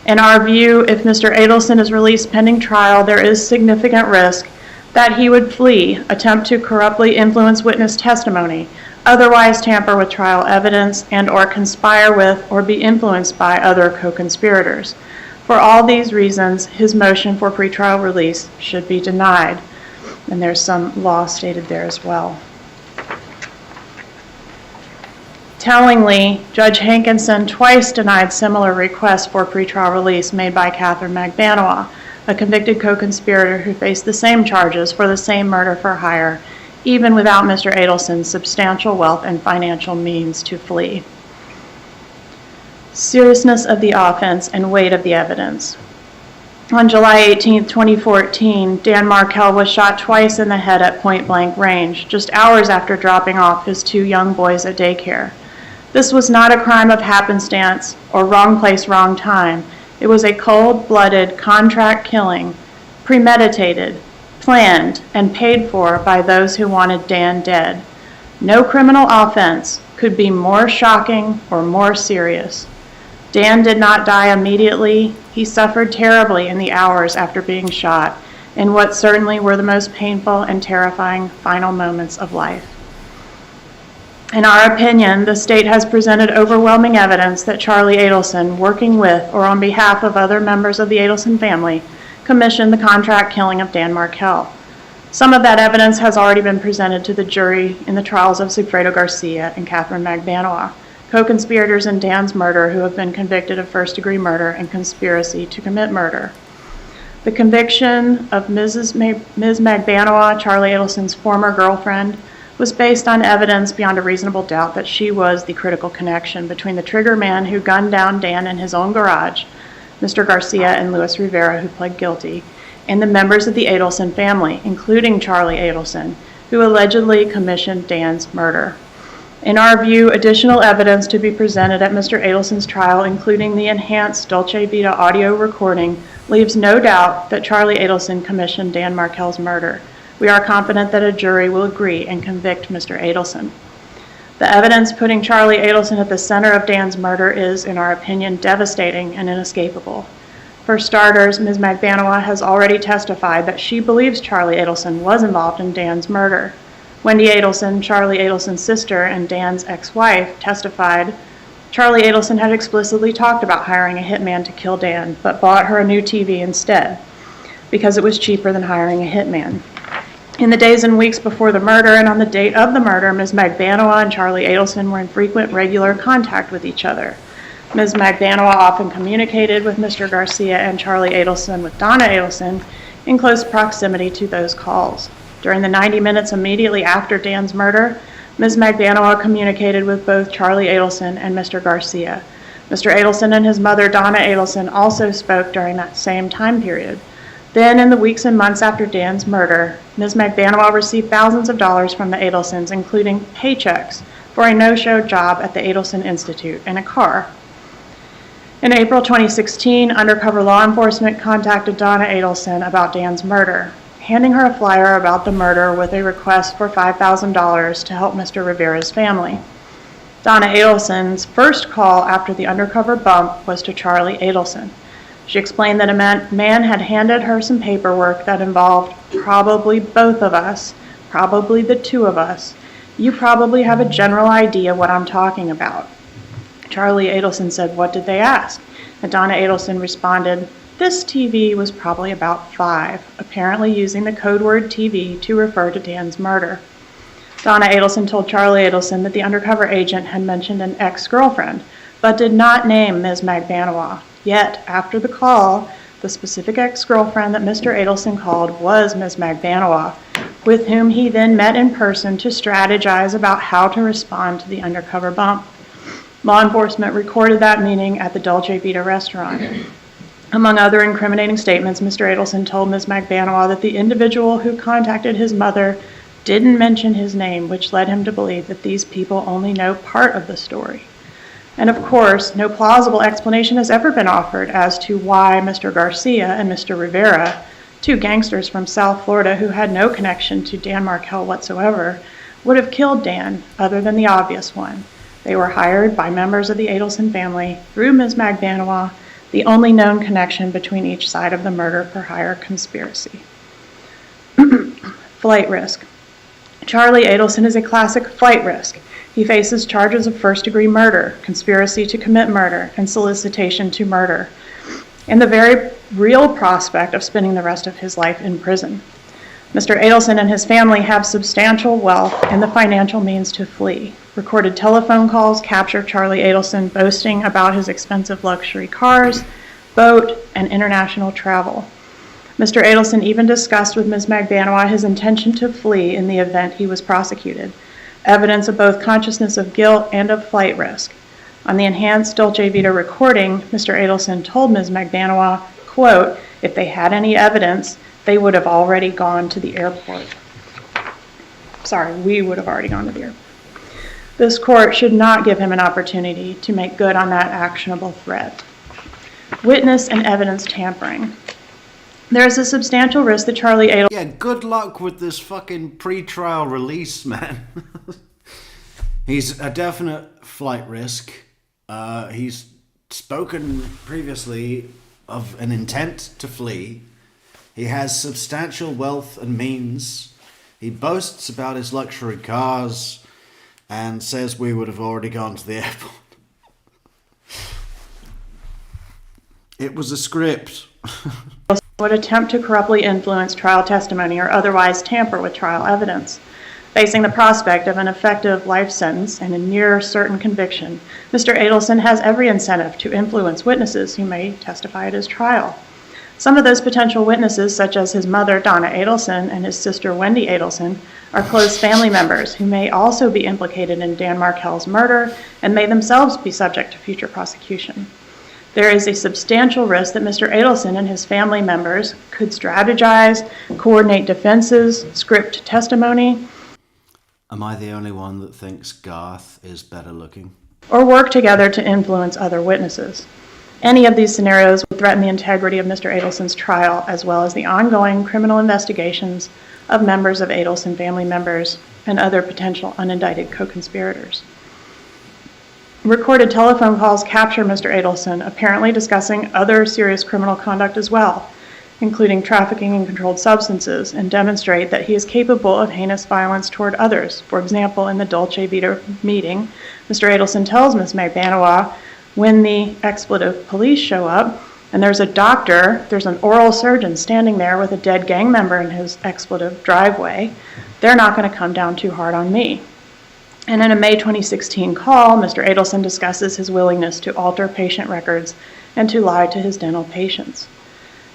In our view, if Mr. Adelson is released pending trial, there is significant risk that he would flee, attempt to corruptly influence witness testimony, otherwise tamper with trial evidence, and or conspire with or be influenced by other co-conspirators. For all these reasons, his motion for pretrial release should be denied. And there's some law stated there as well. Tellingly, Judge Hankinson twice denied similar requests for pretrial release made by Catherine Magbanua, a convicted co-conspirator who faced the same charges for the same murder for hire, even without Mr. Adelson's substantial wealth and financial means to flee. Seriousness of the offense and weight of the evidence. On July 18, 2014, Dan Markell was shot twice in the head at point-blank range, just hours after dropping off his 2 young boys at daycare. This was not a crime of happenstance or wrong place, wrong time. It was a cold-blooded contract killing, premeditated, planned, and paid for by those who wanted Dan dead. No criminal offense could be more shocking or more serious. Dan did not die immediately. He suffered terribly in the hours after being shot, in what certainly were the most painful and terrifying final moments of life. In our opinion, the state has presented overwhelming evidence that Charlie Adelson, working with or on behalf of other members of the Adelson family, commissioned the contract killing of Dan Markell. Some of that evidence has already been presented to the jury in the trials of Sigfredo Garcia and Catherine Magbanua, co-conspirators in Dan's murder who have been convicted of first-degree murder and conspiracy to commit murder. The conviction of Ms. Magbanua, Charlie Adelson's former girlfriend, was based on evidence beyond a reasonable doubt that she was the critical connection between the trigger man who gunned down Dan in his own garage, Mr. Garcia and Luis Rivera, who pled guilty, and the members of the Adelson family, including Charlie Adelson, who allegedly commissioned Dan's murder. In our view, additional evidence to be presented at Mr. Adelson's trial, including the enhanced Dolce Vita audio recording, leaves no doubt that Charlie Adelson commissioned Dan Markell's murder. We are confident that a jury will agree and convict Mr. Adelson. The evidence putting Charlie Adelson at the center of Dan's murder is, in our opinion, devastating and inescapable. For starters, Ms. Magbanua has already testified that she believes Charlie Adelson was involved in Dan's murder. Wendy Adelson, Charlie Adelson's sister and Dan's ex-wife, testified Charlie Adelson had explicitly talked about hiring a hitman to kill Dan, but bought her a new TV instead, because it was cheaper than hiring a hitman. In the days and weeks before the murder and on the date of the murder, Ms. Magbanua and Charlie Adelson were in frequent, regular contact with each other. Ms. Magbanua often communicated with Mr. Garcia and Charlie Adelson with Donna Adelson in close proximity to those calls. During the 90 minutes immediately after Dan's murder, Ms. Magbanua communicated with both Charlie Adelson and Mr. Garcia. Mr. Adelson and his mother, Donna Adelson, also spoke during that same time period. Then, in the weeks and months after Dan's murder, Ms. Magbanua received thousands of dollars from the Adelsons, including paychecks for a no-show job at the Adelson Institute and a car. In April 2016, undercover law enforcement contacted Donna Adelson about Dan's murder, handing her a flyer about the murder with a request for $5,000 to help Mr. Rivera's family. Donna Adelson's first call after the undercover bump was to Charlie Adelson. She explained that a man had handed her some paperwork that involved probably both of us, probably the two of us. You probably have a general idea what I'm talking about. Charlie Adelson said, "What did they ask?" And Donna Adelson responded, "This TV was probably about 5, apparently using the code word TV to refer to Dan's murder." Donna Adelson told Charlie Adelson that the undercover agent had mentioned an ex-girlfriend, but did not name Ms. Magbanua. Yet, after the call, the specific ex-girlfriend that Mr. Adelson called was Ms. Magbanua, with whom he then met in person to strategize about how to respond to the undercover bump. Law enforcement recorded that meeting at the Dolce Vita restaurant. Among other incriminating statements, Mr. Adelson told Ms. Magbanua that the individual who contacted his mother didn't mention his name, which led him to believe that these people only know part of the story. And of course, no plausible explanation has ever been offered as to why Mr. Garcia and Mr. Rivera, two gangsters from South Florida who had no connection to Dan Markell whatsoever, would have killed Dan, other than the obvious one. They were hired by members of the Adelson family through Ms. Magbanua, the only known connection between each side of the murder for hire conspiracy. Flight risk. Charlie Adelson is a classic flight risk. He faces charges of first-degree murder, conspiracy to commit murder, and solicitation to murder. and the very real prospect of spending the rest of his life in prison. Mr. Adelson and his family have substantial wealth and the financial means to flee. Recorded telephone calls capture Charlie Adelson boasting about his expensive luxury cars, boat, and international travel. Mr. Adelson even discussed with Ms. Magbanua his intention to flee in the event he was prosecuted, evidence of both consciousness of guilt and of flight risk. On the enhanced Dolce Vita recording, Mr. Adelson told Ms. Magbanua, quote, "If they had any evidence, they would have already gone to the airport." Sorry, we would have already gone to the airport. This court should not give him an opportunity to make good on that actionable threat. Witness and evidence tampering. There is a substantial risk that Charlie Adelson... Yeah, good luck with this fucking pre-trial release, man. He's a definite flight risk. He's spoken previously of an intent to flee. He has substantial wealth and means. He boasts about his luxury cars and says we would have already gone to the airport. It was a script. would attempt to corruptly influence trial testimony or otherwise tamper with trial evidence. Facing the prospect of an effective life sentence and a near certain conviction, Mr. Adelson has every incentive to influence witnesses who may testify at his trial. Some of those potential witnesses, such as his mother, Donna Adelson, and his sister, Wendy Adelson, are close family members who may also be implicated in Dan Markel's murder and may themselves be subject to future prosecution. There is a substantial risk that Mr. Adelson and his family members could strategize, coordinate defenses, script testimony. Am I the only one that thinks Garth is better looking? Or work together to influence other witnesses. Any of these scenarios would threaten the integrity of Mr. Adelson's trial, as well as the ongoing criminal investigations of members of Adelson family members and other potential unindicted co-conspirators. Recorded telephone calls capture Mr. Adelson apparently discussing other serious criminal conduct as well, including trafficking in controlled substances, and demonstrate that he is capable of heinous violence toward others. For example, in the Dolce Vita meeting, Mr. Adelson tells Ms. Magbanua, when the expletive police show up, and there's a doctor, there's an oral surgeon standing there with a dead gang member in his expletive driveway, they're not going to come down too hard on me. And in a May 2016 call, Mr. Adelson discusses his willingness to alter patient records and to lie to his dental patients.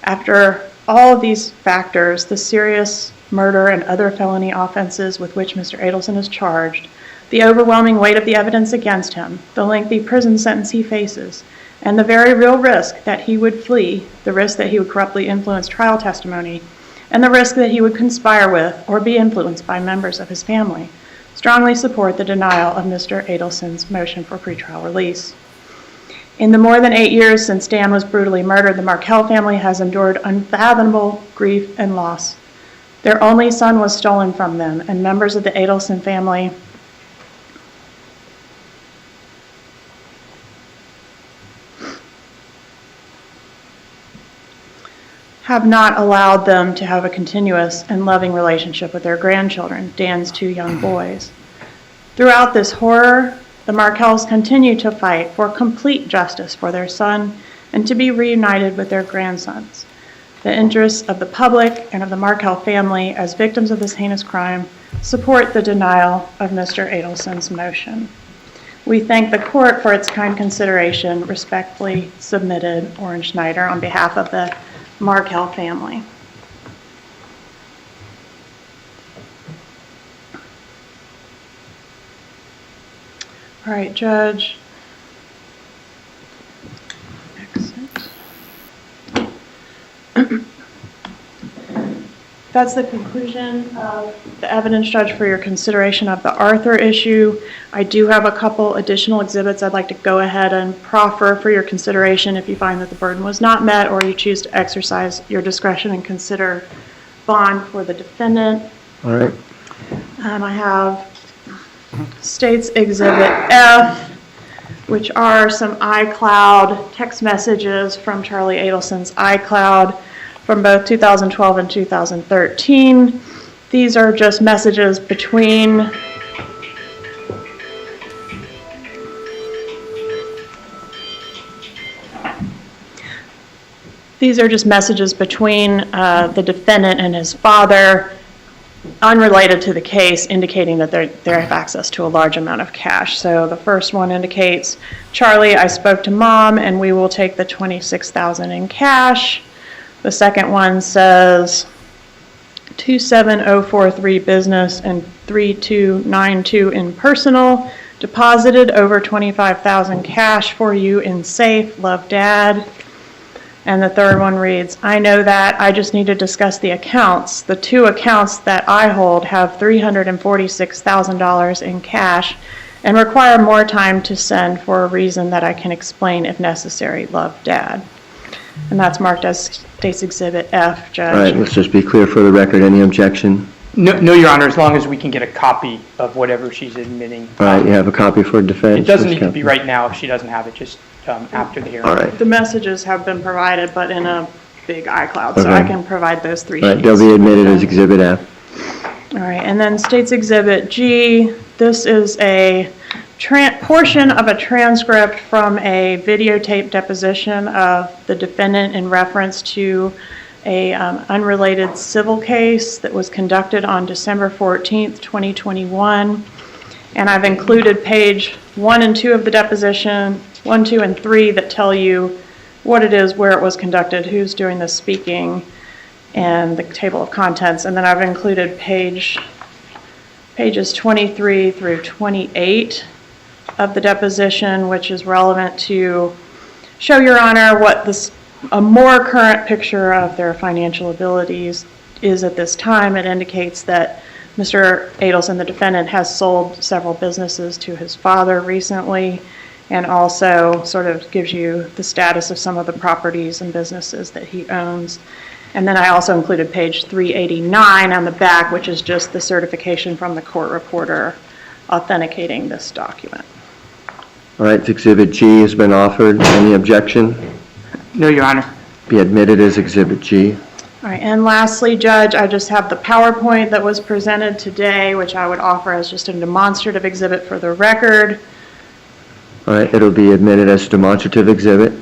After all of these factors, the serious murder and other felony offenses with which Mr. Adelson is charged, the overwhelming weight of the evidence against him, the lengthy prison sentence he faces, and the very real risk that he would flee, the risk that he would corruptly influence trial testimony, and the risk that he would conspire with or be influenced by members of his family, strongly support the denial of Mr. Adelson's motion for pretrial release. In the more than 8 years since Dan was brutally murdered, the Markel family has endured unfathomable grief and loss. Their only son was stolen from them, and members of the Adelson family have not allowed them to have a continuous and loving relationship with their grandchildren, Dan's 2 young boys. Throughout this horror, the Markels continue to fight for complete justice for their son and to be reunited with their grandsons. The interests of the public and of the Markel family as victims of this heinous crime support the denial of Mr. Adelson's motion. We thank the court for its kind consideration. Respectfully submitted, Orrin Schneider, on behalf of the Markel family. All right, Judge. Exit. That's the conclusion of the evidence, Judge, for your consideration of the Arthur issue. I do have a couple additional exhibits I'd like to go ahead and proffer for your consideration if you find that the burden was not met or you choose to exercise your discretion and consider bond for the defendant. All right. I have State's Exhibit F, which are some iCloud text messages from Charlie Adelson's iCloud from both 2012 and 2013. These are just messages between These are just messages between the defendant and his father, unrelated to the case, indicating that they have access to a large amount of cash. So the first one indicates, Charlie, I spoke to Mom, and we will take the $26,000 in cash. The second one says, 27043 business and 3292 in personal. Deposited over $25,000 cash for you in safe. Love, Dad. And the third one reads, I know that. I just need to discuss the accounts. The two accounts that I hold have $346,000 in cash and require more time to send for a reason that I can explain if necessary. Love, Dad. And that's marked as State's Exhibit F, Judge. All right, let's just be clear for the record. Any objection? No, Your Honor, as long as we can get a copy of whatever she's admitting. All right, you have a copy for defense? It doesn't need to Ms. be right now if she doesn't have it, just after the hearing. All right. The messages have been provided, but in a big iCloud, so Okay. I can provide those three All right, sheets. they'll be admitted as Exhibit F. All right, and then State's Exhibit G, this is a portion of a transcript from a videotape deposition of the defendant in reference to a unrelated civil case that was conducted on December 14th, 2021. And I've included page 1 and 2 of the deposition, 1, 2, and 3 that tell you what it is, where it was conducted, who's doing the speaking, and the table of contents. And then I've included pages 23 through 28 of the deposition, which is relevant to show Your Honor what a more current picture of their financial abilities is at this time. It indicates that Mr. Adelson, the defendant, has sold several businesses to his father recently, and also sort of gives you the status of some of the properties and businesses that he owns. And then I also included page 389 on the back, which is just the certification from the court reporter authenticating this document. All right, Exhibit G has been offered. Any objection? No, Your Honor. Be admitted as Exhibit G. All right, and lastly, Judge, I just have the PowerPoint that was presented today, which I would offer as just a demonstrative exhibit for the record. All right, it'll be admitted as demonstrative exhibit.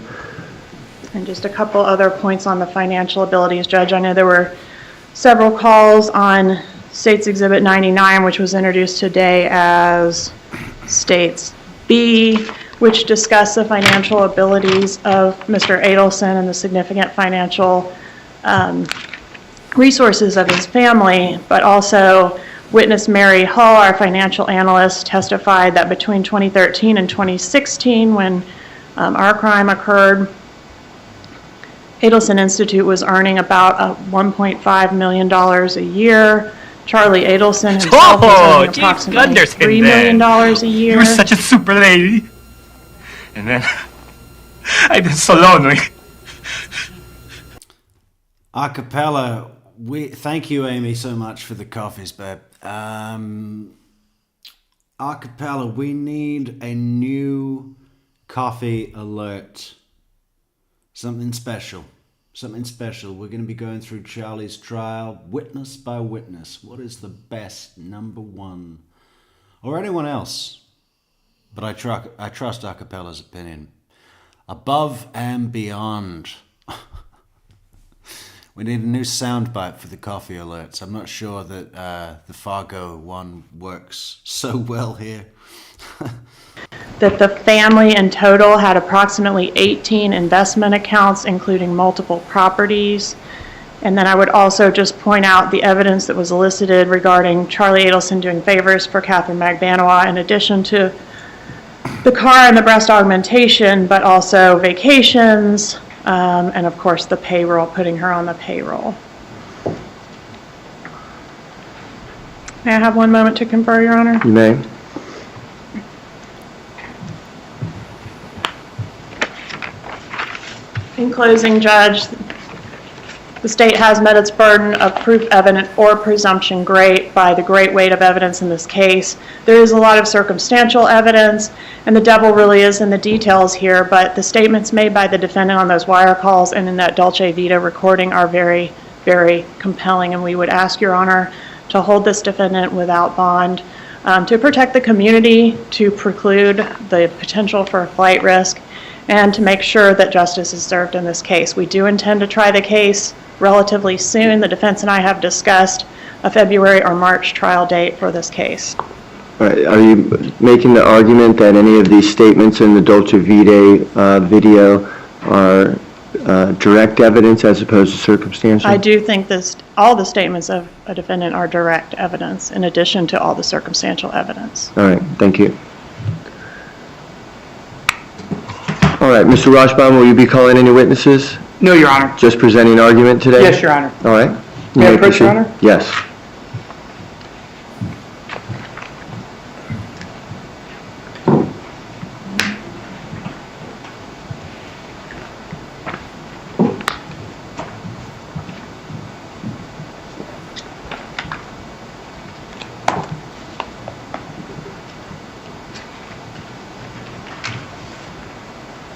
And just a couple other points on the financial abilities, Judge. I know there were several calls on State's Exhibit 99, which was introduced today as State's B, which discussed the financial abilities of Mr. Adelson and the significant financial resources of his family, but also witness Mary Hull, our financial analyst, testified that between 2013 and 2016, when our crime occurred, Adelson Institute was earning about $1.5 million a year. Charlie Adelson himself was earning approximately $3 million a year. You were such a super lady. And then I've been so lonely. Acapella, thank you, Amy, so much for the coffees, babe. Acapella, we need a new coffee alert. Something special. Something special. We're going to be going through Charlie's trial, witness by witness. What is the best number one? Or anyone else. But I trust Acapella's opinion. Above and beyond. We need a new soundbite for the coffee alerts. I'm not sure that the Fargo one works so well here. That the family in total had approximately 18 investment accounts, including multiple properties. And then I would also just point out the evidence that was elicited regarding Charlie Adelson doing favors for Catherine Magbanua, in addition to the car and the breast augmentation, but also vacations, and of course the payroll, putting her on the payroll. May I have one moment to confer, Your Honor? You may. In closing, Judge, the state has met its burden of proof evident or presumption great by the great weight of evidence in this case. There is a lot of circumstantial evidence, and the devil really is in the details here, but the statements made by the defendant on those wire calls and in that Dolce Vita recording are very, very compelling, and we would ask Your Honor to hold this defendant without bond to protect the community, to preclude the potential for a flight risk, and to make sure that justice is served in this case. We do intend to try the case relatively soon. The defense and I have discussed a February or March trial date for this case. All right, are you making the argument that any of these statements in the Dolce Vitae video are direct evidence as opposed to circumstantial? I do think all the statements of a defendant are direct evidence in addition to all the circumstantial evidence. All right, thank you. All right, Mr. Rashbaum, will you be calling any witnesses? No, Your Honor. Just presenting argument today? Yes, Your Honor. All right. You May I approach, proceed. Your Honor? Yes.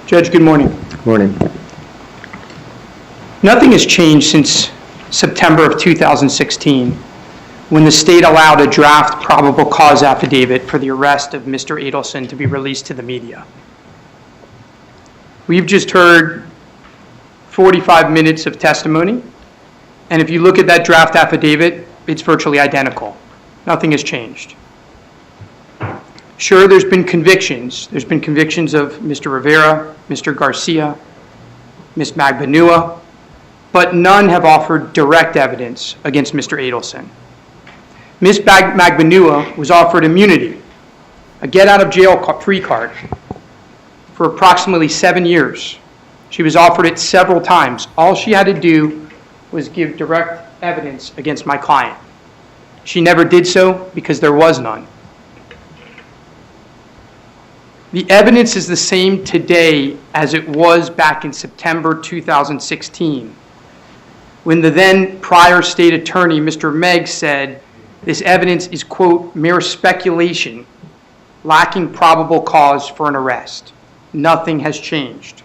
Judge, good morning. Morning. Nothing has changed since September of 2016, when the state allowed a draft probable cause affidavit for the arrest of Mr. Adelson to be released to the media. We've just heard 45 minutes of testimony, and if you look at that draft affidavit, it's virtually identical. Nothing has changed. Sure, there's been convictions. There's been convictions of Mr. Rivera, Mr. Garcia, Ms. Magbanua, but none have offered direct evidence against Mr. Adelson. Ms. Magbanua was offered immunity, a get-out-of-jail-free card, for approximately 7 years. She was offered it several times. All she had to do was give direct evidence against my client. She never did so because there was none. The evidence is the same today as it was back in September 2016, when the then prior state attorney, Mr. Meggs, said this evidence is, quote, mere speculation, lacking probable cause for an arrest. Nothing has changed.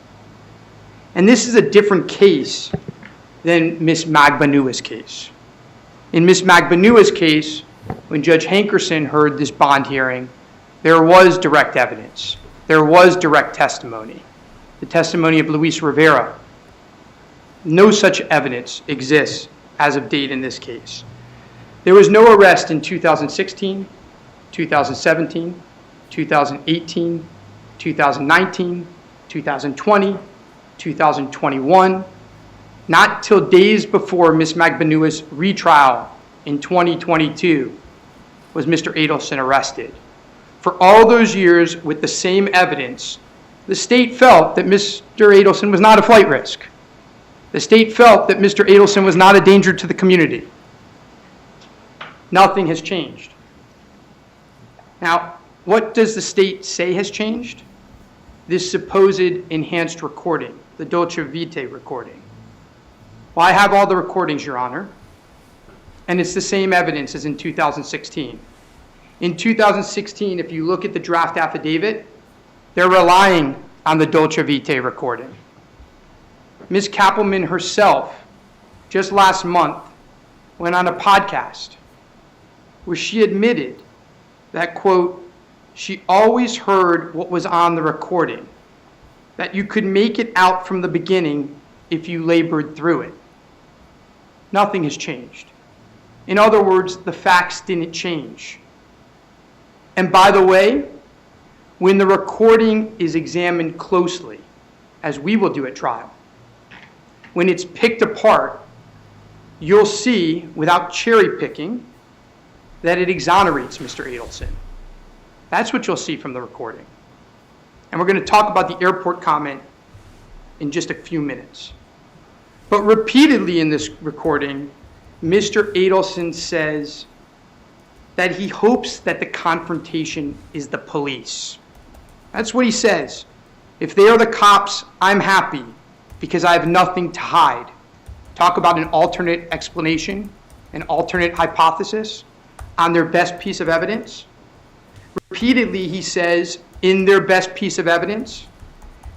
And this is a different case than Ms. Magbanua's case. In Ms. Magbanua's case, when Judge Hankerson heard this bond hearing, there was direct evidence. There was direct testimony. The testimony of Luis Rivera. No such evidence exists as of date in this case. There was no arrest in 2016, 2017, 2018, 2019, 2020, 2021, not till days before Ms. Magbanua's retrial in 2022 was Mr. Adelson arrested. For all those years with the same evidence, the state felt that Mr. Adelson was not a flight risk. The state felt that Mr. Adelson was not a danger to the community. Nothing has changed. Now, what does the state say has changed? This supposed enhanced recording, the Dolce Vitae recording. Well, I have all the recordings, Your Honor, and it's the same evidence as in 2016. In 2016, if you look at the draft affidavit, they're relying on the Dolce Vitae recording. Ms. Kappelman herself, just last month, went on a podcast where she admitted that, quote, she always heard what was on the recording, that you could make it out from the beginning if you labored through it. Nothing has changed. In other words, the facts didn't change. And by the way, when the recording is examined closely, as we will do at trial, when it's picked apart, you'll see, without cherry picking, that it exonerates Mr. Adelson. That's what you'll see from the recording. And we're going to talk about the airport comment in just a few minutes. But repeatedly in this recording, Mr. Adelson says that he hopes that the confrontation is the police. That's what he says. If they are the cops, I'm happy because I have nothing to hide. Talk about an alternate explanation, an alternate hypothesis on their best piece of evidence. Repeatedly, he says in their best piece of evidence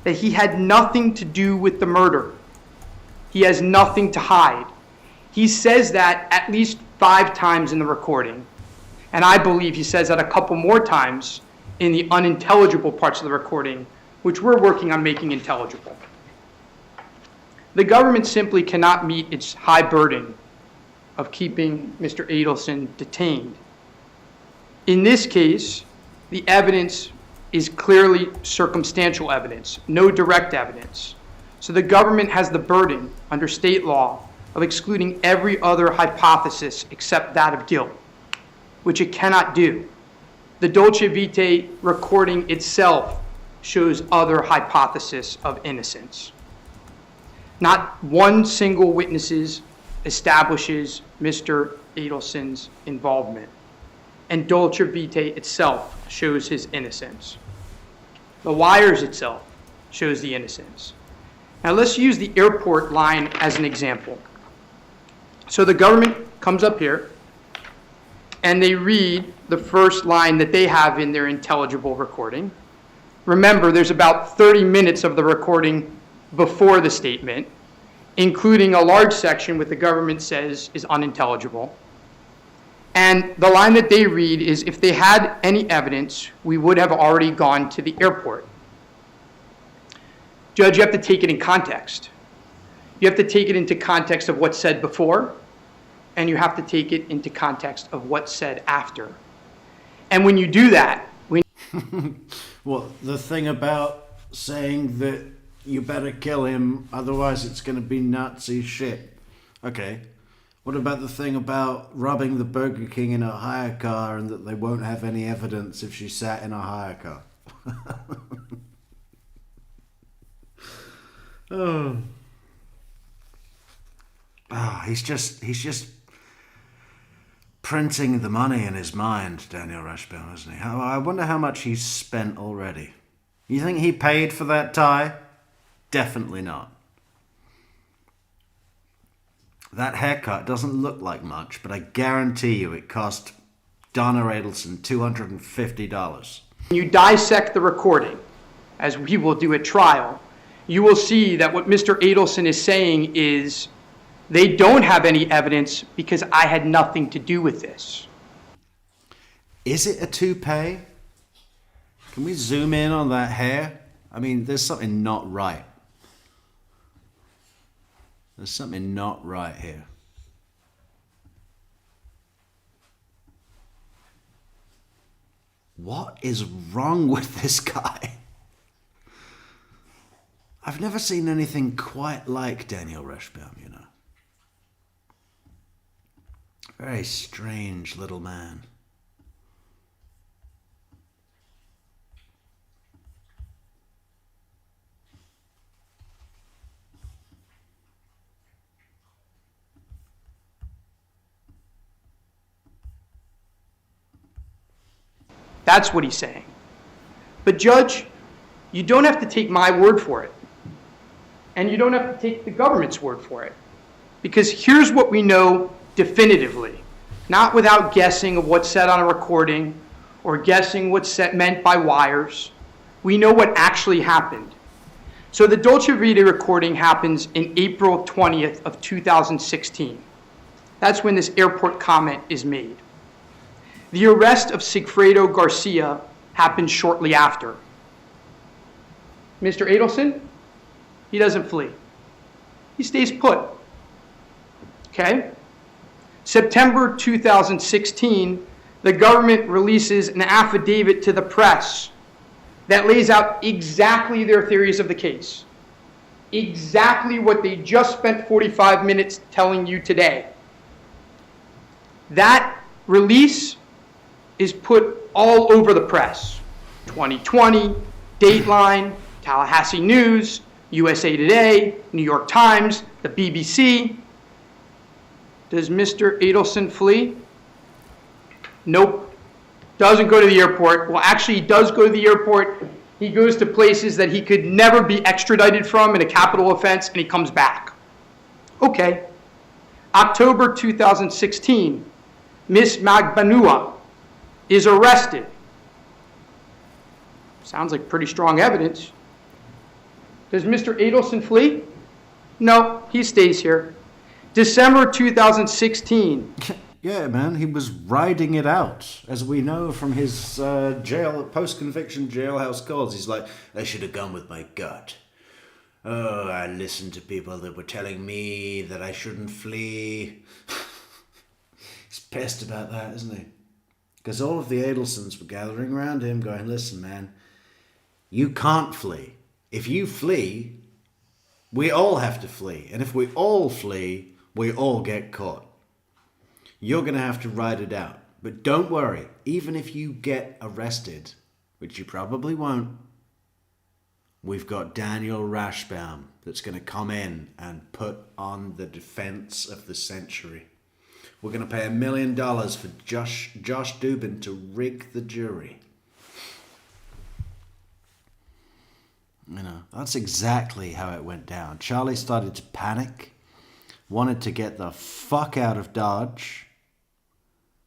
that he had nothing to do with the murder. He has nothing to hide. He says that at least 5 times in the recording. And I believe he says that a couple more times in the unintelligible parts of the recording, which we're working on making intelligible. The government simply cannot meet its high burden of keeping Mr. Adelson detained. In this case, the evidence is clearly circumstantial evidence, no direct evidence. So the government has the burden under state law of excluding every other hypothesis except that of guilt, which it cannot do. The Dolce Vitae recording itself shows other hypothesis of innocence. Not one single witness establishes Mr. Adelson's involvement, and Dolce Vitae itself shows his innocence. The wires itself shows the innocence. Now let's use the airport line as an example. So the government comes up here and they read the first line that they have in their intelligible recording. Remember, there's about 30 minutes of the recording before the statement, including a large section which the government says is unintelligible. And the line that they read is, if they had any evidence, we would have already gone to the airport. Judge, you have to take it in context. You have to take it into context of what's said before, and you have to take it into context of what's said after. And when you do that, Well, the thing about saying that you better kill him, otherwise it's going to be Nazi shit. Okay. What about the thing about robbing the Burger King in a hire car and that they won't have any evidence if she sat in a hire car? He's just printing the money in his mind, Daniel Rushbill, isn't he? I wonder how much he's spent already. You think he paid for that tie? Definitely not. That haircut doesn't look like much, but I guarantee you it cost Donna Adelson $250. when you dissect the recording, as we will do at trial, you will see that what Mr. Adelson is saying is, they don't have any evidence because I had nothing to do with this. Is it a toupee? Can we zoom in on that hair? I mean, there's something not right. There's something not right here. What is wrong with this guy? I've never seen anything quite like Daniel Rushbaum, you know. Very strange little man. That's what he's saying. But Judge, you don't have to take my word for it. And you don't have to take the government's word for it. Because here's what we know definitively, not without guessing of what's said on a recording or guessing what's meant by wires. We know what actually happened. So the Dolce Vitae recording happens in April 20th of 2016. That's when this airport comment is made. The arrest of Sigfredo Garcia happened shortly after. Mr. Adelson, he doesn't flee. He stays put. Okay? September 2016, the government releases an affidavit to the press that lays out exactly their theories of the case. Exactly what they just spent 45 minutes telling you today. That release is put all over the press. 2020, Dateline, Tallahassee News, USA Today, New York Times, the BBC. Does Mr. Adelson flee? Nope. Doesn't go to the airport. Well, actually, he does go to the airport. He goes to places that he could never be extradited from in a capital offense, and he comes back. Okay. October 2016, Miss Magbanua is arrested. Sounds like pretty strong evidence. Does Mr. Adelson flee? No, he stays here. December 2016, Yeah, man, he was riding it out, as we know from his post-conviction jailhouse calls. He's like, I should have gone with my gut. Oh, I listened to people that were telling me that I shouldn't flee. He's pissed about that, isn't he? Because all of the Adelsons were gathering around him going, listen, man, you can't flee. If you flee, we all have to flee. And if we all flee, we all get caught. You're going to have to ride it out. But don't worry, even if you get arrested, which you probably won't, we've got Daniel Rashbaum that's going to come in and put on the defense of the century. We're going to pay $1 million for Josh Dubin to rig the jury. You know, that's exactly how it went down. Charlie started to panic, wanted to get the fuck out of Dodge,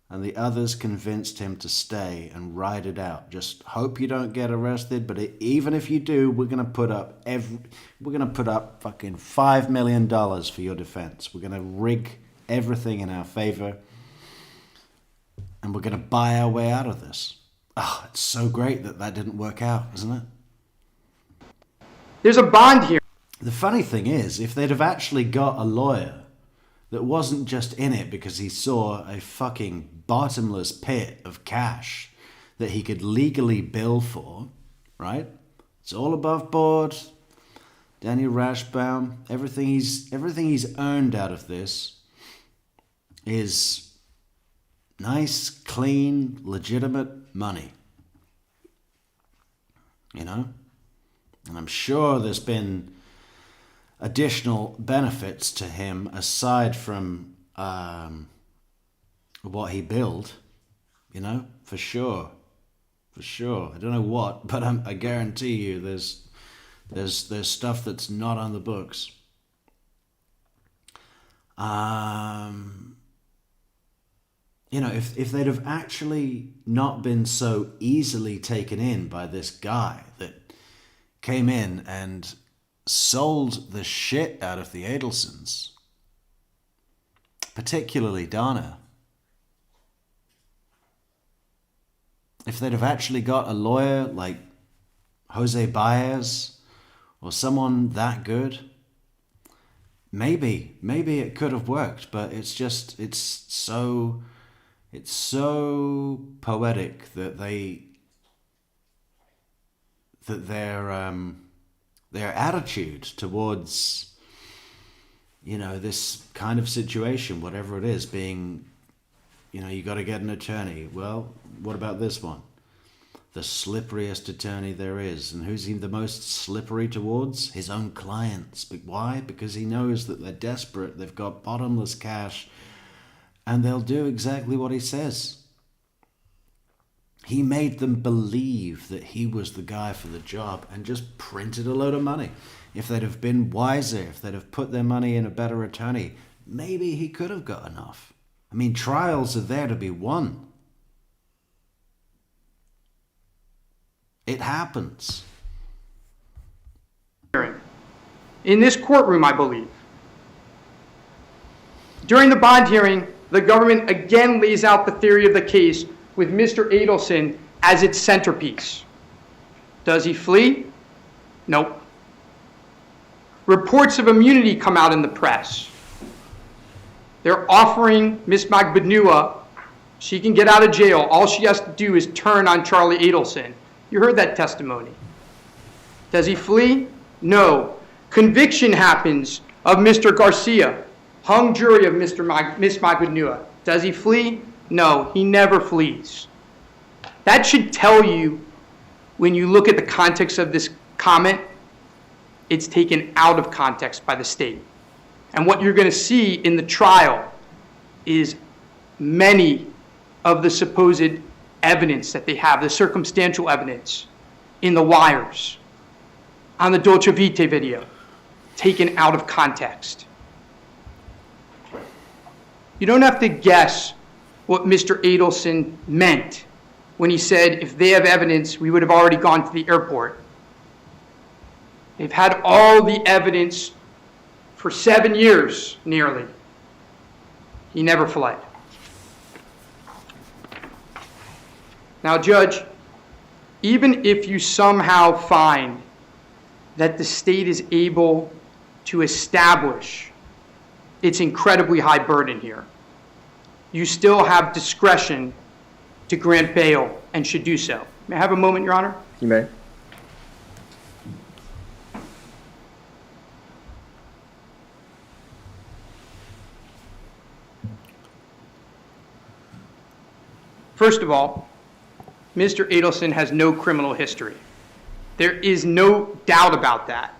and the others convinced him to stay and ride it out. Just hope you don't get arrested, but even if you do, we're gonna put up fucking $5 million for your defense. We're gonna rig everything in our favor, and we're gonna buy our way out of this. Oh, it's so great that didn't work out, isn't it? There's a bond here. The funny thing is, if they'd have actually got a lawyer that wasn't just in it because he saw a fucking bottomless pit of cash that he could legally bill for, right? It's all above board. Daniel Rashbaum, everything he's earned out of this is nice, clean, legitimate money. You know? And I'm sure there's been additional benefits to him aside from what he billed, you know, for sure. I don't know what, but I guarantee you there's stuff that's not on the books. You know, if they'd have actually not been so easily taken in by this guy that came in and sold the shit out of the Adelsons, particularly Donna. If they'd have actually got a lawyer like Jose Baez or someone that good, maybe it could have worked, but it's so poetic that their attitude towards, you know, this kind of situation, whatever it is, being, you know, you got to get an attorney. Well, what about this one? The slipperiest attorney there is. And who's he the most slippery towards? His own clients. But why? Because he knows that they're desperate. They've got bottomless cash. And they'll do exactly what he says. He made them believe that he was the guy for the job and just printed a load of money. If they'd have been wiser, if they'd have put their money in a better attorney, maybe he could have got enough. I mean, trials are there to be won. It happens. In this courtroom, I believe. During the bond hearing, the government again lays out the theory of the case with Mr. Adelson as its centerpiece. Does he flee? Nope. Reports of immunity come out in the press. They're offering Miss Magbanua, she can get out of jail. All she has to do is turn on Charlie Adelson. You heard that testimony. Does he flee? No. Conviction happens of Mr. Garcia, hung jury of Miss Magbanua. Does he flee? No, he never flees. That should tell you, when you look at the context of this comment, it's taken out of context by the state. And what you're going to see in the trial is many of the supposed evidence that they have, the circumstantial evidence in the wires, on the Dolce Vita video, taken out of context. You don't have to guess what Mr. Adelson meant when he said, if they have evidence, we would have already gone to the airport. They've had all the evidence for 7 years, nearly. He never fled. Now, Judge, even if you somehow find that the state is able to establish its incredibly high burden here, you still have discretion to grant bail and should do so. May I have a moment, Your Honor? You may. First of all, Mr. Adelson has no criminal history. There is no doubt about that.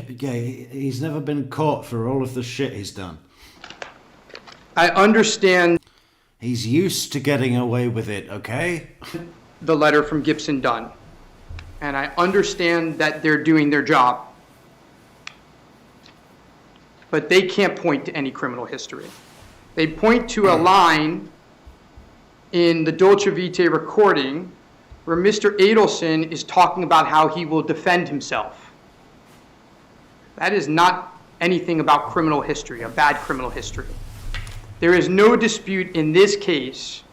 Yeah, he's never been caught for all of the shit he's done. I understand He's used to getting away with it, okay? the letter from Gibson Dunn, and I understand that they're doing their job, but they can't point to any criminal history. They point to a line in the Dolce Vita recording where Mr. Adelson is talking about how he will defend himself. That is not anything about criminal history, a bad criminal history. There is no dispute in this case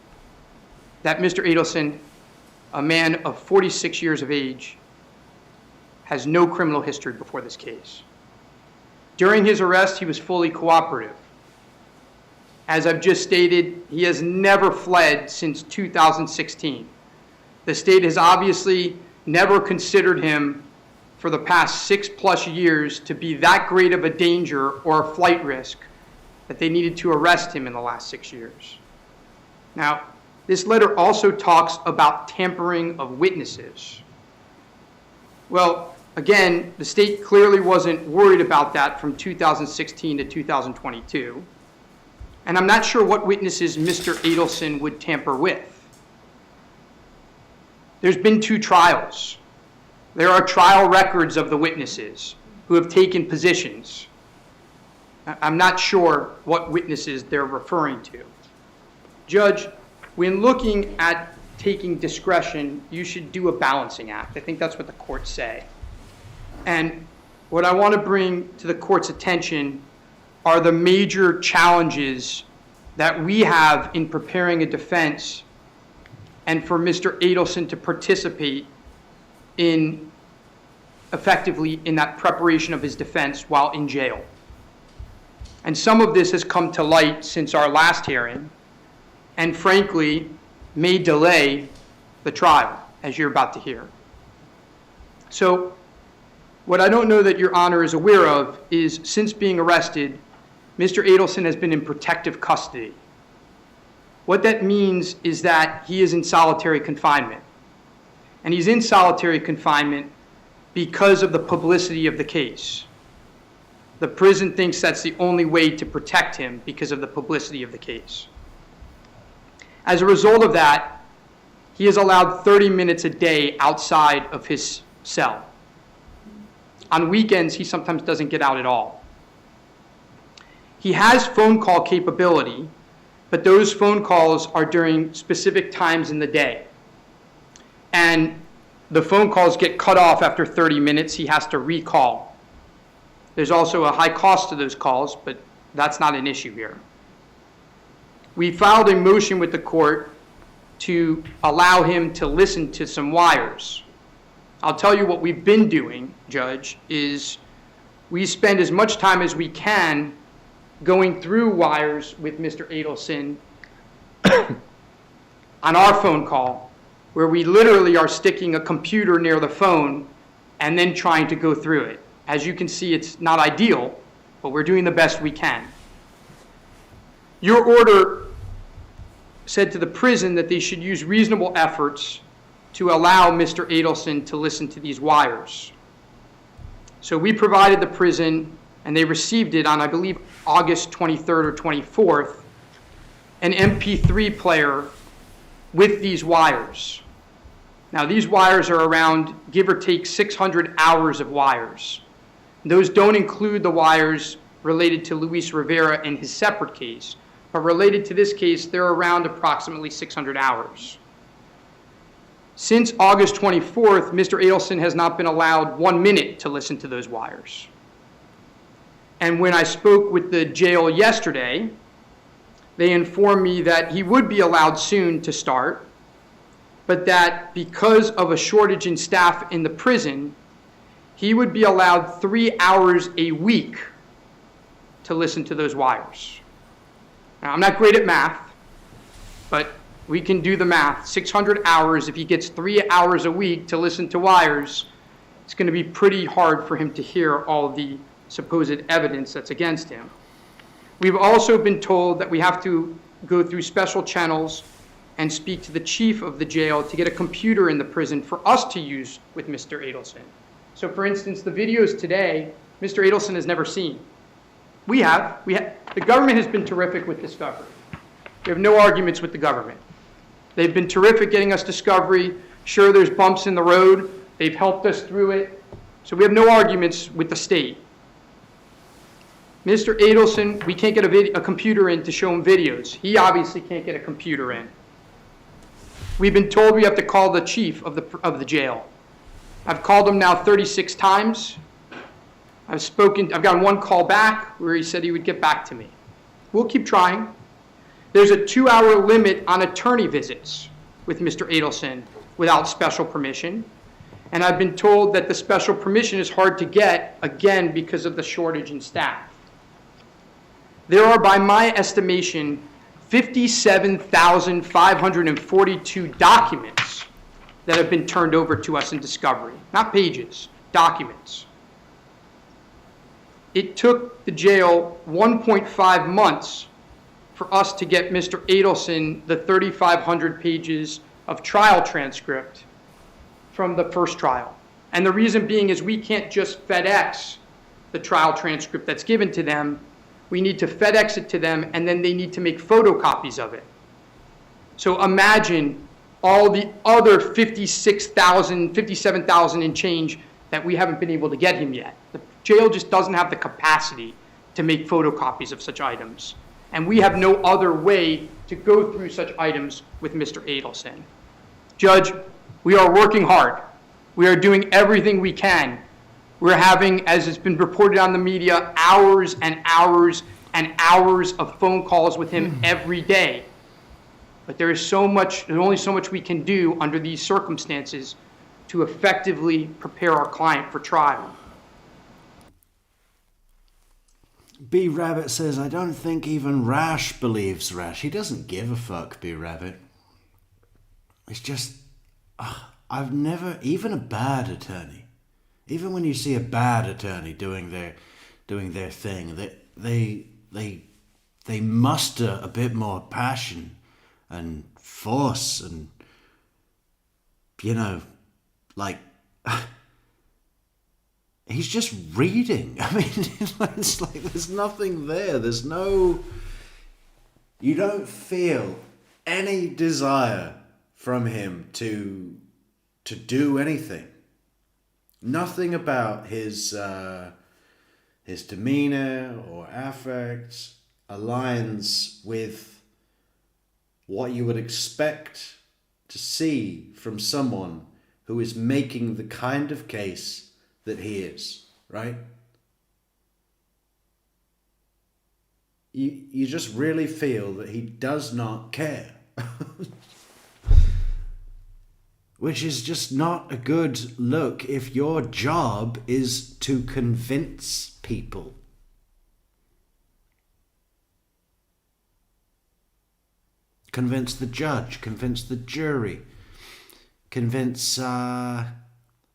that Mr. Adelson, a man of 46 years of age, has no criminal history before this case. During his arrest, he was fully cooperative. As I've just stated, he has never fled since 2016. The state has obviously never considered him for the past 6+ years to be that great of a danger or a flight risk that they needed to arrest him in the last 6 years. Now, this letter also talks about tampering of witnesses. Well, again, the state clearly wasn't worried about that from 2016 to 2022. And I'm not sure what witnesses Mr. Adelson would tamper with. There's been 2 trials. There are trial records of the witnesses who have taken positions. I'm not sure what witnesses they're referring to. Judge, when looking at taking discretion, you should do a balancing act. I think that's what the courts say. And what I want to bring to the court's attention are the major challenges that we have in preparing a defense and for Mr. Adelson to participate in effectively in that preparation of his defense while in jail. And some of this has come to light since our last hearing, and frankly, may delay the trial, as you're about to hear. So, what I don't know that Your Honor is aware of is, since being arrested, Mr. Adelson has been in protective custody. What that means is that he is in solitary confinement. And he's in solitary confinement because of the publicity of the case. The prison thinks that's the only way to protect him because of the publicity of the case. As a result of that, he is allowed 30 minutes a day outside of his cell. On weekends, he sometimes doesn't get out at all. He has phone call capability, but those phone calls are during specific times in the day. And the phone calls get cut off after 30 minutes. He has to recall. There's also a high cost to those calls, but that's not an issue here. We filed a motion with the court to allow him to listen to some wires. I'll tell you what we've been doing, Judge, is we spend as much time as we can going through wires with Mr. Adelson on our phone call, where we literally are sticking a computer near the phone and then trying to go through it. As you can see, it's not ideal, but we're doing the best we can. Your order said to the prison that they should use reasonable efforts to allow Mr. Adelson to listen to these wires. So we provided the prison, and they received it on, I believe, August 23rd or 24th, an MP3 player with these wires. Now, these wires are around, give or take, 600 hours of wires. Those don't include the wires related to Luis Rivera and his separate case, but related to this case, they're around approximately 600 hours. Since August 24th, Mr. Adelson has not been allowed 1 minute to listen to those wires. And when I spoke with the jail yesterday, they informed me that he would be allowed soon to start, but that because of a shortage in staff in the prison, he would be allowed 3 hours a week to listen to those wires. Now, I'm not great at math, but we can do the math. 600 hours, if he gets 3 hours a week to listen to wires, it's going to be pretty hard for him to hear all the supposed evidence that's against him. We've also been told that we have to go through special channels and speak to the chief of the jail to get a computer in the prison for us to use with Mr. Adelson. So for instance, the videos today, Mr. Adelson has never seen. We have. The government has been terrific with discovery. We have no arguments with the government. They've been terrific getting us discovery. Sure, there's bumps in the road. They've helped us through it. So we have no arguments with the state. Mr. Adelson, we can't get a computer in to show him videos. He obviously can't get a computer in. We've been told we have to call the chief of the jail. I've called him now 36 times. I've gotten one call back where he said he would get back to me. We'll keep trying. There's a 2-hour limit on attorney visits with Mr. Adelson without special permission. And I've been told that the special permission is hard to get, again, because of the shortage in staff. There are, by my estimation, 57,542 documents that have been turned over to us in discovery. Not pages, documents. It took the jail 1.5 months for us to get Mr. Adelson the 3,500 pages of trial transcript from the first trial. And the reason being is we can't just FedEx the trial transcript that's given to them. We need to FedEx it to them, and then they need to make photocopies of it. So imagine all the other 56,000, 57,000 and change that we haven't been able to get him yet. The jail just doesn't have the capacity to make photocopies of such items. And we have no other way to go through such items with Mr. Adelson. Judge, we are working hard. We are doing everything we can. We're having, as it's been reported on the media, hours and hours and hours of phone calls with him every day. But there's only so much we can do under these circumstances to effectively prepare our client for trial. B. Rabbit says, I don't think even Rash believes Rash. He doesn't give a fuck, B. Rabbit. It's just, I've never, even a bad attorney, even when you see a bad attorney doing their thing, they muster a bit more passion and force and, like, he's just reading. I mean, it's like there's nothing there. You don't feel any desire from him to do anything. Nothing about his demeanor or affect aligns with what you would expect to see from someone who is making the kind of case that he is, right? You just really feel that he does not care. Which is just not a good look if your job is to convince people. Convince the judge, convince the jury, convince, the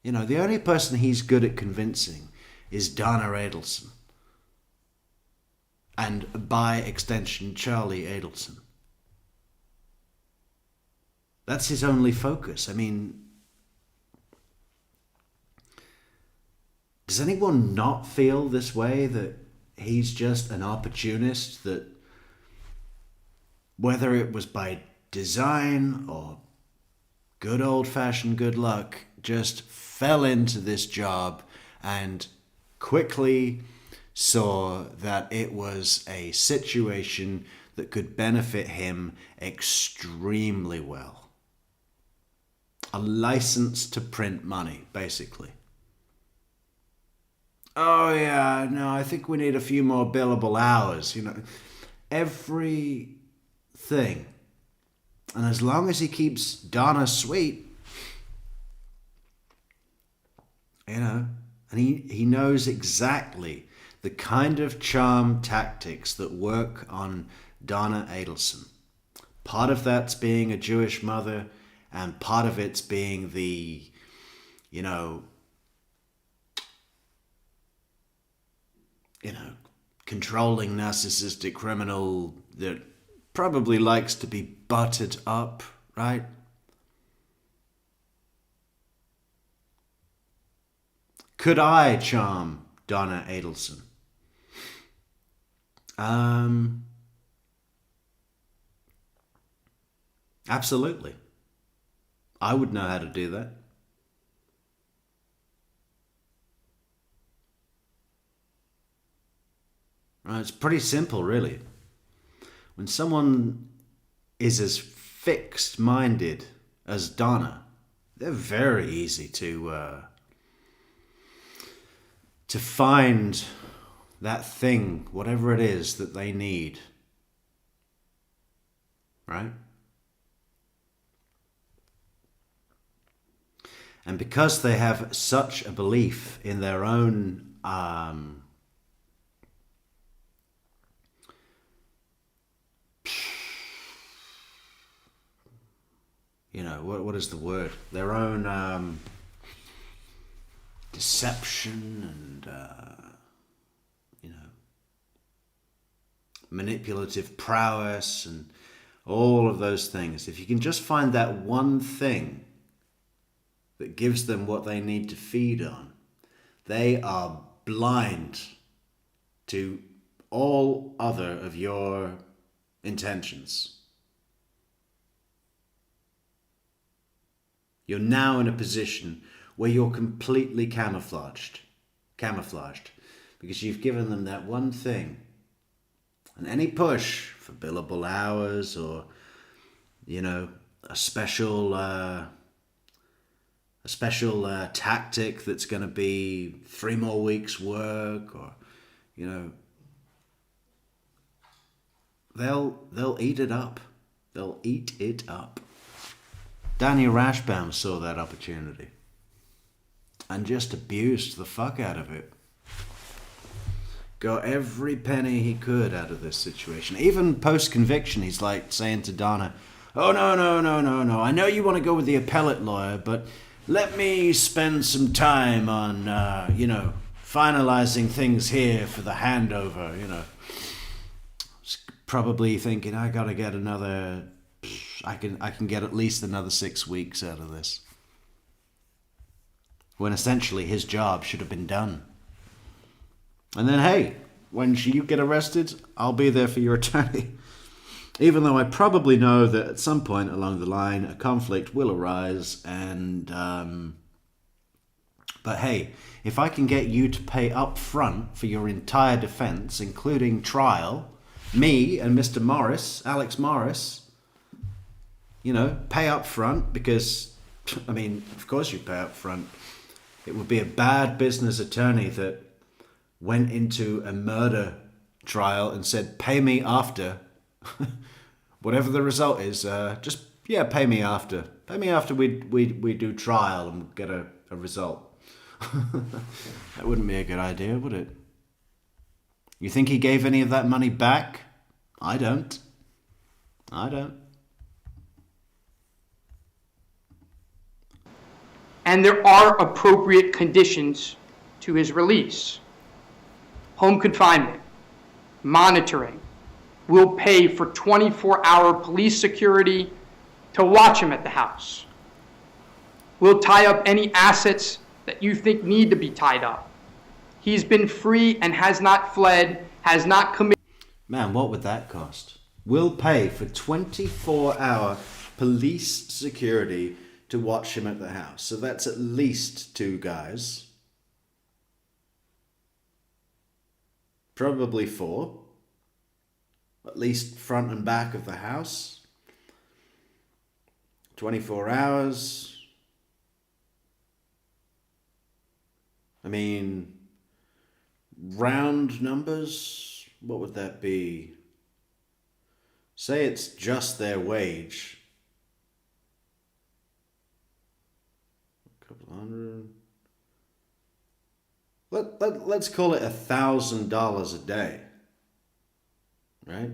only person he's good at convincing is Donna Adelson. And by extension, Charlie Adelson. That's his only focus. I mean, does anyone not feel this way, that he's just an opportunist, that whether it was by design or good old-fashioned good luck, just fell into this job and quickly saw that it was a situation that could benefit him extremely well? A license to print money, basically. Oh yeah, no, I think we need a few more billable hours. Everything And as long as he keeps Donna sweet, you know, and he knows exactly the kind of charm tactics that work on Donna Adelson. Part of that's being a Jewish mother, and part of it's being the, controlling narcissistic criminal that probably likes to be buttered up, right? Could I charm Donna Adelson? Absolutely. I would know how to do that. Right, it's pretty simple, really. When someone is as fixed-minded as Donna, they're very easy to find that thing, whatever it is that they need. Right? And because they have such a belief in their own what is the word? Their own deception and manipulative prowess and all of those things. If you can just find that one thing that gives them what they need to feed on, they are blind to all other of your intentions. You're now in a position where you're completely camouflaged because you've given them that one thing. And any push for billable hours or, a special tactic that's going to be 3 more weeks work, or, they'll eat it up. They'll eat it up. Danny Rashbaum saw that opportunity and just abused the fuck out of it. Got every penny he could out of this situation. Even post-conviction, he's like saying to Donna, "Oh, no. I know you want to go with the appellate lawyer, but let me spend some time on, finalizing things here for the handover, Probably thinking, I gotta get another... I can get at least another 6 weeks out of this. When essentially his job should have been done. And then, hey, when you get arrested, I'll be there for your attorney. Even though I probably know that at some point along the line, a conflict will arise. And, but hey, if I can get you to pay up front for your entire defense, including trial, me and Mr. Morris, Alex Morris, pay up front because, of course you pay up front. It would be a bad business attorney that went into a murder trial and said, pay me after. Whatever the result is, pay me after. Pay me after we do trial and get a result. That wouldn't be a good idea, would it? You think he gave any of that money back? I don't. And there are appropriate conditions to his release. Home confinement, monitoring. We'll pay for 24-hour police security to watch him at the house. We'll tie up any assets that you think need to be tied up. He's been free and has not fled, has not committed... Man, what would that cost? We'll pay for 24-hour police security to watch him at the house. So that's at least 2 guys. Probably 4. At least front and back of the house. 24 hours. Round numbers, what would that be? Say it's just their wage. couple hundred. Let's call it $1,000 a day, right?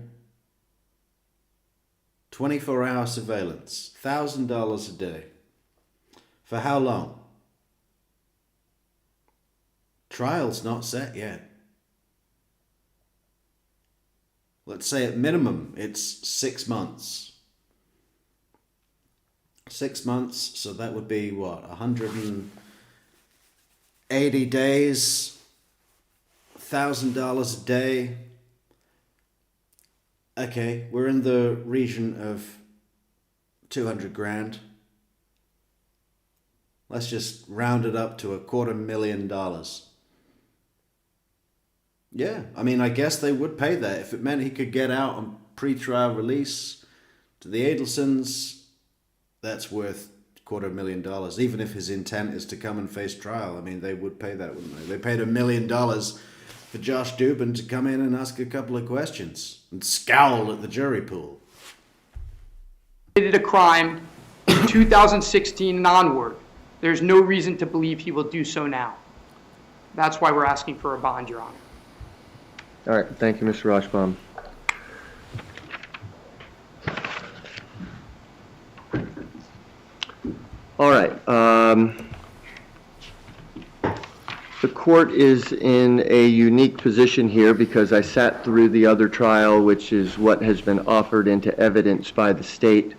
24-hour surveillance, $1,000 a day. For how long? Trial's not set yet. Let's say at minimum it's 6 months. 6 months, so that would be what, 180 days, $1,000 a day. Okay, we're in the region of 200 grand. Let's just round it up to $250,000. Yeah, I mean, I guess they would pay that if it meant he could get out on pre-trial release. To the Adelsons, that's worth $250,000. Even if his intent is to come and face trial, I mean, they would pay that, wouldn't they? They paid $1 million for Josh Dubin to come in and ask a couple of questions and scowl at the jury pool. Committed a crime in 2016 and onward. There's no reason to believe he will do so now. That's why we're asking for a bond, Your Honor. All right, thank you, Mr. Rashbaum. All right, the court is in a unique position here because I sat through the other trial, which is what has been offered into evidence by the state,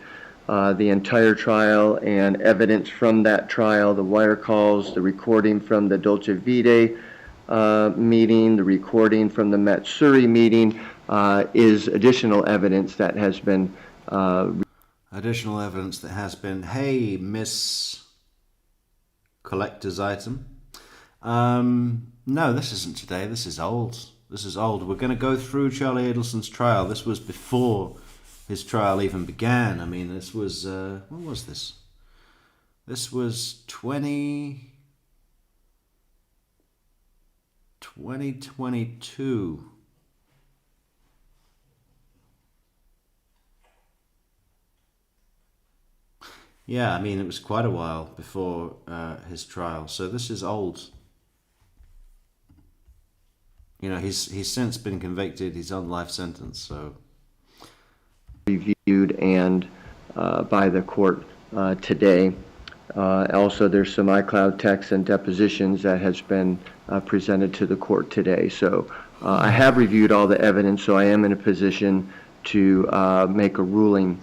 the entire trial and evidence from that trial, the wire calls, the recording from the Dolce Vita meeting, the recording from the Matsuri meeting is additional evidence that has been Additional evidence that has been, hey, Miss Collector's Item. No, this isn't today. This is old. This is old. We're going to go through Charlie Adelson's trial. This was before his trial even began. I mean, this was, when was this? This was 2022. Yeah, I mean, it was quite a while before his trial, so this is old. You know, he's since been convicted. He's on life sentence, so. Reviewed and by the court today. Also, there's some iCloud texts and depositions that has been presented to the court today. So I have reviewed all the evidence, so I am in a position to make a ruling.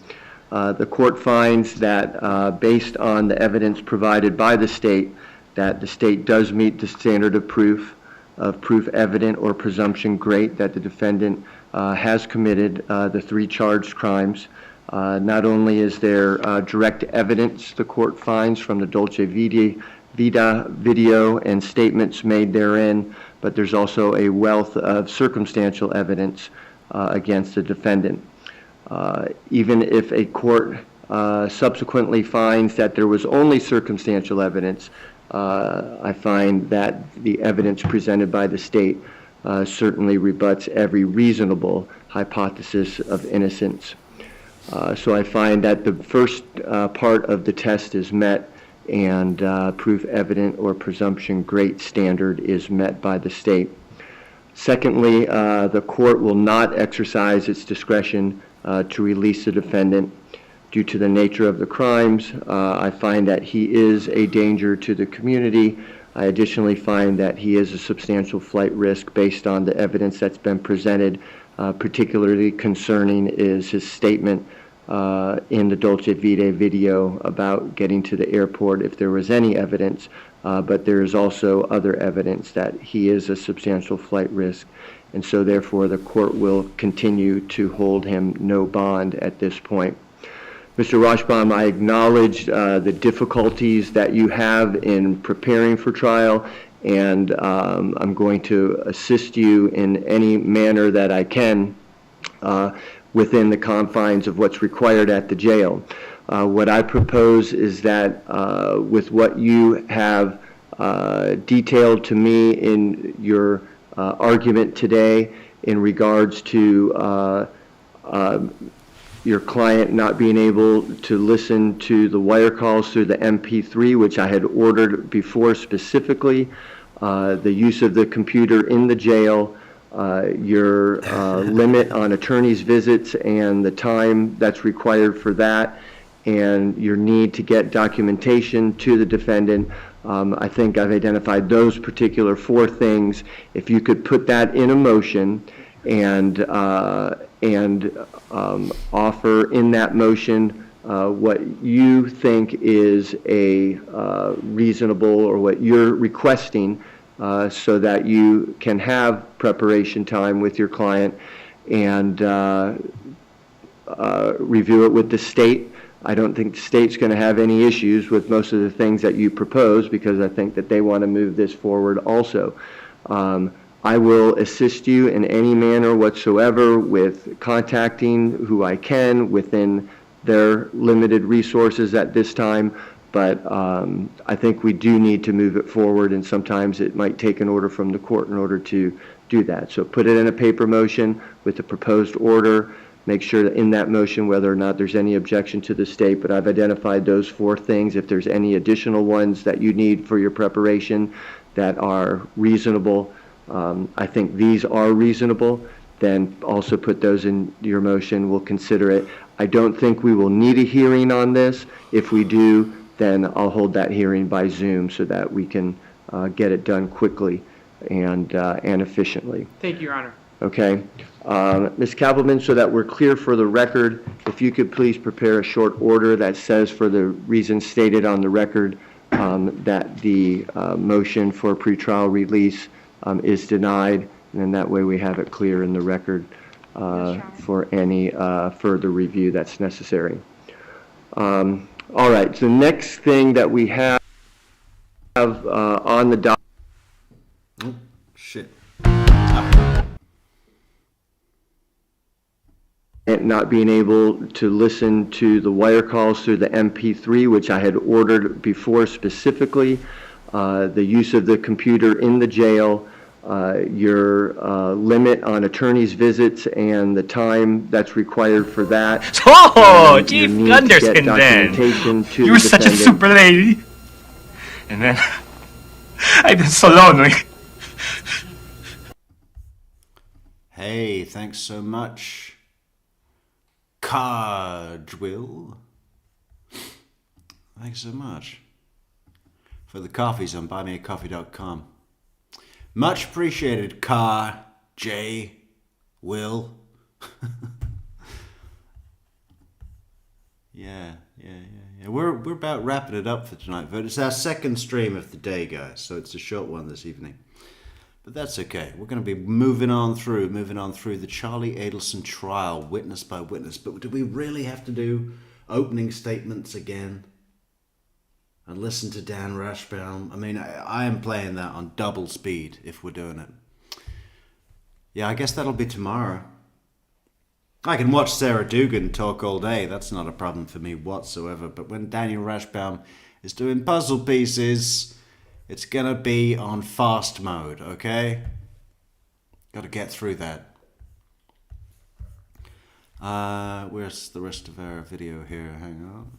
The court finds that based on the evidence provided by the state, that the state does meet the standard of proof evident or presumption great that the defendant has committed the 3 charged crimes. Not only is there direct evidence the court finds from the Dolce Vita video and statements made therein, but there's also a wealth of circumstantial evidence against the defendant. Even if a court subsequently finds that there was only circumstantial evidence, I find that the evidence presented by the state certainly rebuts every reasonable hypothesis of innocence. So I find that the first part of the test is met, and proof evident or presumption great standard is met by the state. Secondly, the court will not exercise its discretion to release the defendant due to the nature of the crimes. I find that he is a danger to the community. I additionally find that he is a substantial flight risk based on the evidence that's been presented. Particularly concerning is his statement in the Dolce Vita video about getting to the airport, if there was any evidence, but there is also other evidence that he is a substantial flight risk. And so therefore the court will continue to hold him no bond at this point. Mr. Rashbaum, I acknowledge the difficulties that you have in preparing for trial, and I'm going to assist you in any manner that I can within the confines of what's required at the jail. What I propose is that with what you have detailed to me in your argument today in regards to your client not being able to listen to the wire calls through the MP3, which I had ordered before specifically, the use of the computer in the jail, your limit on attorney's visits and the time that's required for that, and your need to get documentation to the defendant. I think I've identified those particular 4 things. If you could put that in a motion and offer in that motion what you think is a reasonable, or what you're requesting, so that you can have preparation time with your client and review it with the state. I don't think the state's going to have any issues with most of the things that you propose, because I think that they want to move this forward also. I will assist you in any manner whatsoever with contacting who I can within their limited resources at this time, but I think we do need to move it forward, and sometimes it might take an order from the court in order to do that. So put it in a paper motion with the proposed order. Make sure that in that motion whether or not there's any objection to the state, but I've identified those 4 things. If there's any additional ones that you need for your preparation that are reasonable, I think these are reasonable, then also put those in your motion. We'll consider it. I don't think we will need a hearing on this. If we do, then I'll hold that hearing by Zoom so that we can get it done quickly and efficiently. Thank you, Your Honor. Okay. Ms. Kappelman, so that we're clear for the record, if you could please prepare a short order that says, for the reasons stated on the record, that the motion for pretrial release is denied, and then that way we have it clear in the record for any further review that's necessary. All right, so the next thing that we have on the document. Oh, shit. Not being able to listen to the wire calls through the MP3, which I had ordered before specifically, the use of the computer in the jail, your limit on attorney's visits and the time that's required for that. Oh, Chief Gunderson then. You were such a super lady. And then I've been so lonely. Hey, thanks so much, Cardwill. Thanks so much for the coffees on buymeacoffee.com. Much appreciated, Car J Will. Yeah. We're about wrapping it up for tonight, but it's our second stream of the day, guys, so it's a short one this evening. But that's okay. We're going to be moving on through the Charlie Adelson trial, witness by witness. But do we really have to do opening statements again and listen to Dan Rashbaum? I mean, I am playing that on double speed if we're doing it. Yeah, I guess that'll be tomorrow. I can watch Sarah Dugan talk all day. That's not a problem for me whatsoever. But when Daniel Rashbaum is doing puzzle pieces, it's gonna be on fast mode, okay? Gotta get through that. Where's the rest of our video here? Hang on.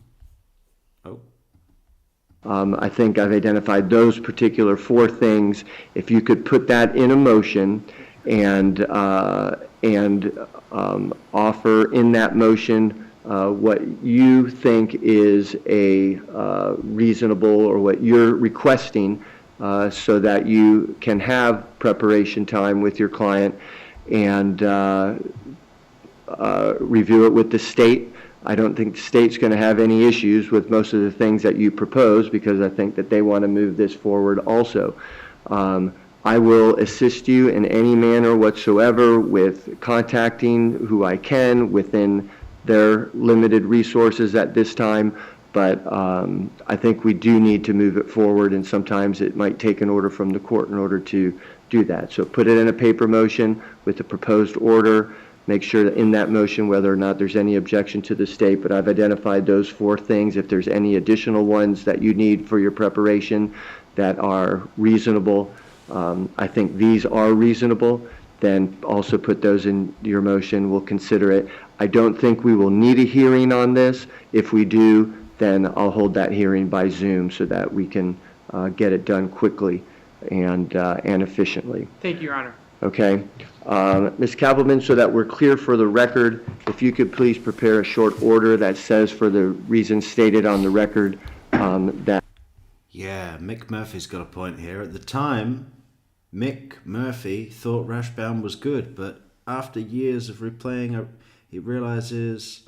Oh. I think I've identified those particular 4 things. If you could put that in a motion and offer in that motion what you think is a reasonable, or what you're requesting, so that you can have preparation time with your client and review it with the state. I don't think the state's going to have any issues with most of the things that you propose, because I think that they want to move this forward also. I will assist you in any manner whatsoever with contacting who I can within their limited resources at this time, but I think we do need to move it forward, and sometimes it might take an order from the court in order to do that. So put it in a paper motion with the proposed order. Make sure that in that motion whether or not there's any objection to the state, but I've identified those 4 things. If there's any additional ones that you need for your preparation that are reasonable, I think these are reasonable, then also put those in your motion. We'll consider it. I don't think we will need a hearing on this. If we do, then I'll hold that hearing by Zoom so that we can get it done quickly and efficiently. Thank you, Your Honor. Okay. Ms. Kappelman, so that we're clear for the record, if you could please prepare a short order that says, for the reasons stated on the record, that... Yeah, Mick Murphy's got a point here. At the time, Mick Murphy thought Rashbaum was good, but after years of replaying, he realizes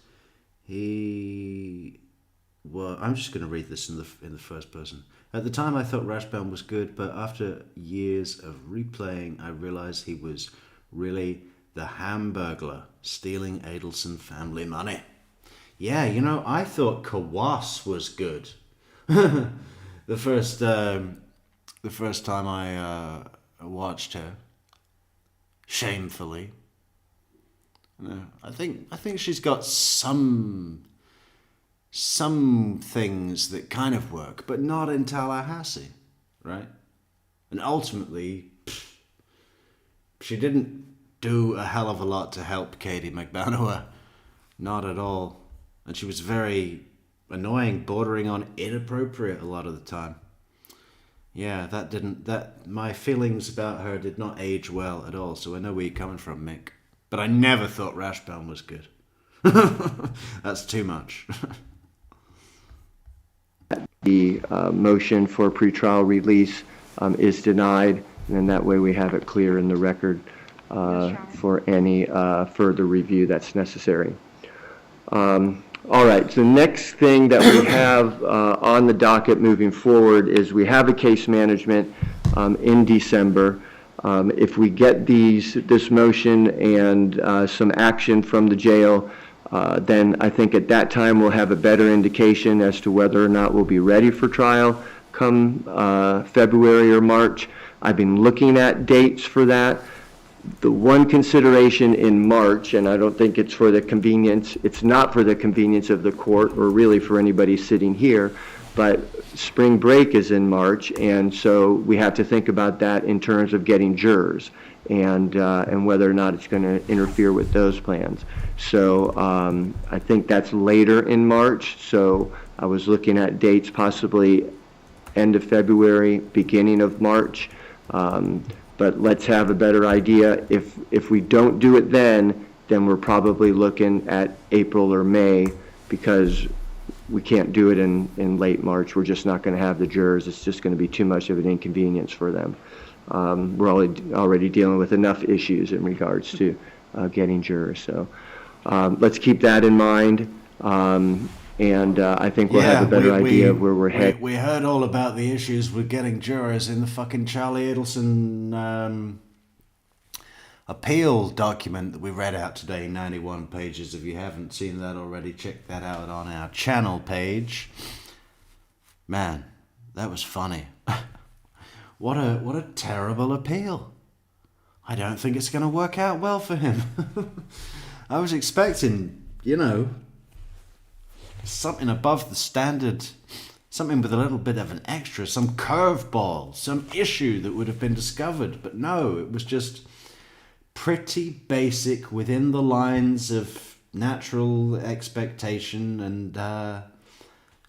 well, I'm just going to read this in the first person. At the time, I thought Rashbaum was good, but after years of replaying, I realized he was really the Hamburglar stealing Adelson family money. Yeah, you know, I thought Kawas was good. The first time I watched her, shamefully. I think she's got some things that kind of work, but not in Tallahassee, right? And ultimately, she didn't do a hell of a lot to help Katie McBanower, not at all. And she was very annoying, bordering on inappropriate a lot of the time. Yeah, my feelings about her did not age well at all, so I know where you're coming from, Mick. But I never thought Rashbaum was good. That's too much. The motion for pretrial release is denied, and then that way we have it clear in the record for any further review that's necessary. All right, so the next thing that we have on the docket moving forward is we have a case management in December. If we get this motion and some action from the jail, then I think at that time we'll have a better indication as to whether or not we'll be ready for trial come February or March. I've been looking at dates for that. The one consideration in March, and I don't think it's for the convenience, it's not for the convenience of the court or really for anybody sitting here, but spring break is in March, and so we have to think about that in terms of getting jurors and whether or not it's going to interfere with those plans. So I think that's later in March, so I was looking at dates possibly end of February, beginning of March. But let's have a better idea. If we don't do it then we're probably looking at April or May, because we can't do it in late March. We're just not going to have the jurors. It's just going to be too much of an inconvenience for them. We're already dealing with enough issues in regards to getting jurors. So let's keep that in mind. And I think we'll have a better idea of where we're headed. We heard all about the issues with getting jurors in the fucking Charlie Adelson appeal document that we read out today, 91 pages. If you haven't seen that already, check that out on our channel page. Man, that was funny. What a terrible appeal. I don't think it's going to work out well for him. I was expecting, something above the standard, something with a little bit of an extra, some curveball, some issue that would have been discovered. But no, it was just pretty basic within the lines of natural expectation, and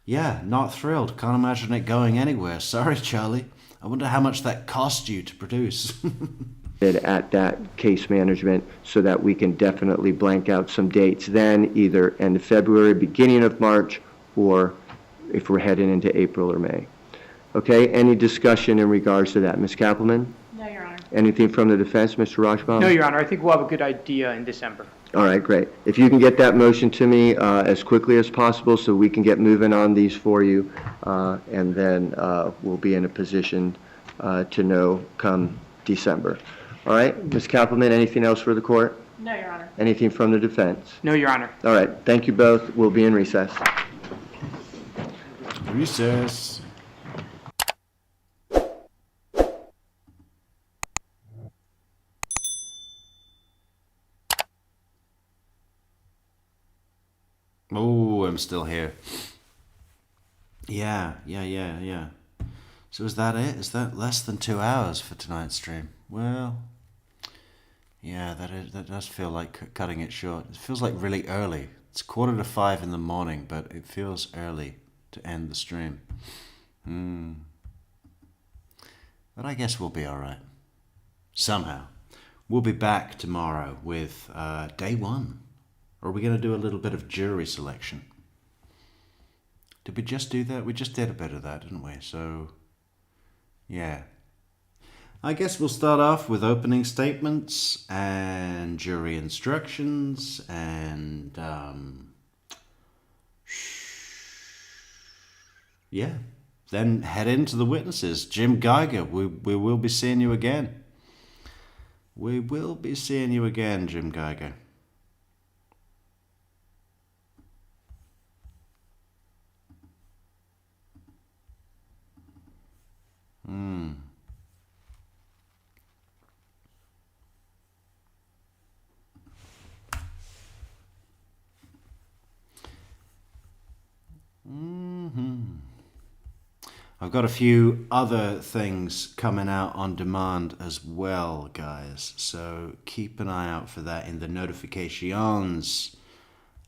not thrilled. Can't imagine it going anywhere. Sorry, Charlie. I wonder how much that cost you to produce. At that case management so that we can definitely blank out some dates then, either end of February, beginning of March, or if we're heading into April or May. Okay, any discussion in regards to that? Ms. Kappelman? No, Your Honor. Anything from the defense, Mr. Rashbaum? No, Your Honor. I think we'll have a good idea in December. All right, great. If you can get that motion to me as quickly as possible so we can get moving on these for you, and then we'll be in a position to know come December. All right, Ms. Kappelman, anything else for the court? No, Your Honor. Anything from the defense? No, Your Honor. All right, thank you both. We'll be in recess. Recess. Oh, I'm still here. Yeah. So is that it? Is that less than 2 hours for tonight's stream? Well, Yeah, that does feel like cutting it short. It feels like really early. It's 4:45 in the morning, but it feels early to end the stream. But I guess we'll be all right. Somehow. We'll be back tomorrow with day one. Or are we going to do a little bit of jury selection? Did we just do that? We just did a bit of that, didn't we? So, yeah. I guess we'll start off with opening statements and jury instructions and, yeah. Then head into the witnesses. Jim Geiger, we will be seeing you again. We will be seeing you again, Jim Geiger. I've got a few other things coming out on demand as well, guys. So keep an eye out for that in the notifications.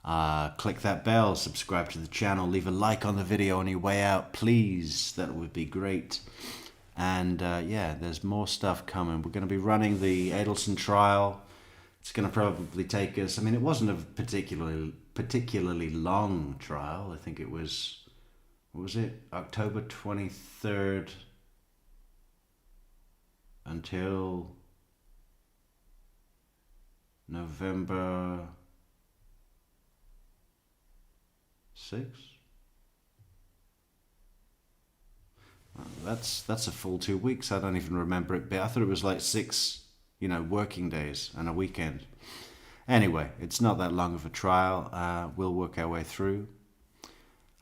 Click that bell, subscribe to the channel, leave a like on the video on your way out, please. That would be great. And yeah, there's more stuff coming. We're going to be running the Adelson trial. It's going to probably take us, I mean, it wasn't a particularly long trial. I think it was, what was it, October 23rd until November 6th? Well, that's a full 2 weeks. I don't even remember it, but I thought it was like 6, working days and a weekend. Anyway, it's not that long of a trial. We'll work our way through.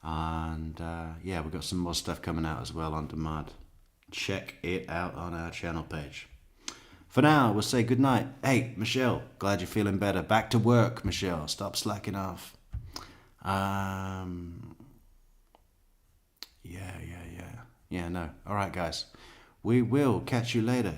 And yeah, we've got some more stuff coming out as well on demand. Check it out on our channel page. For now, we'll say goodnight. Hey, Michelle, glad you're feeling better. Back to work, Michelle. Stop slacking off. Yeah, no. All right, guys. We will catch you later.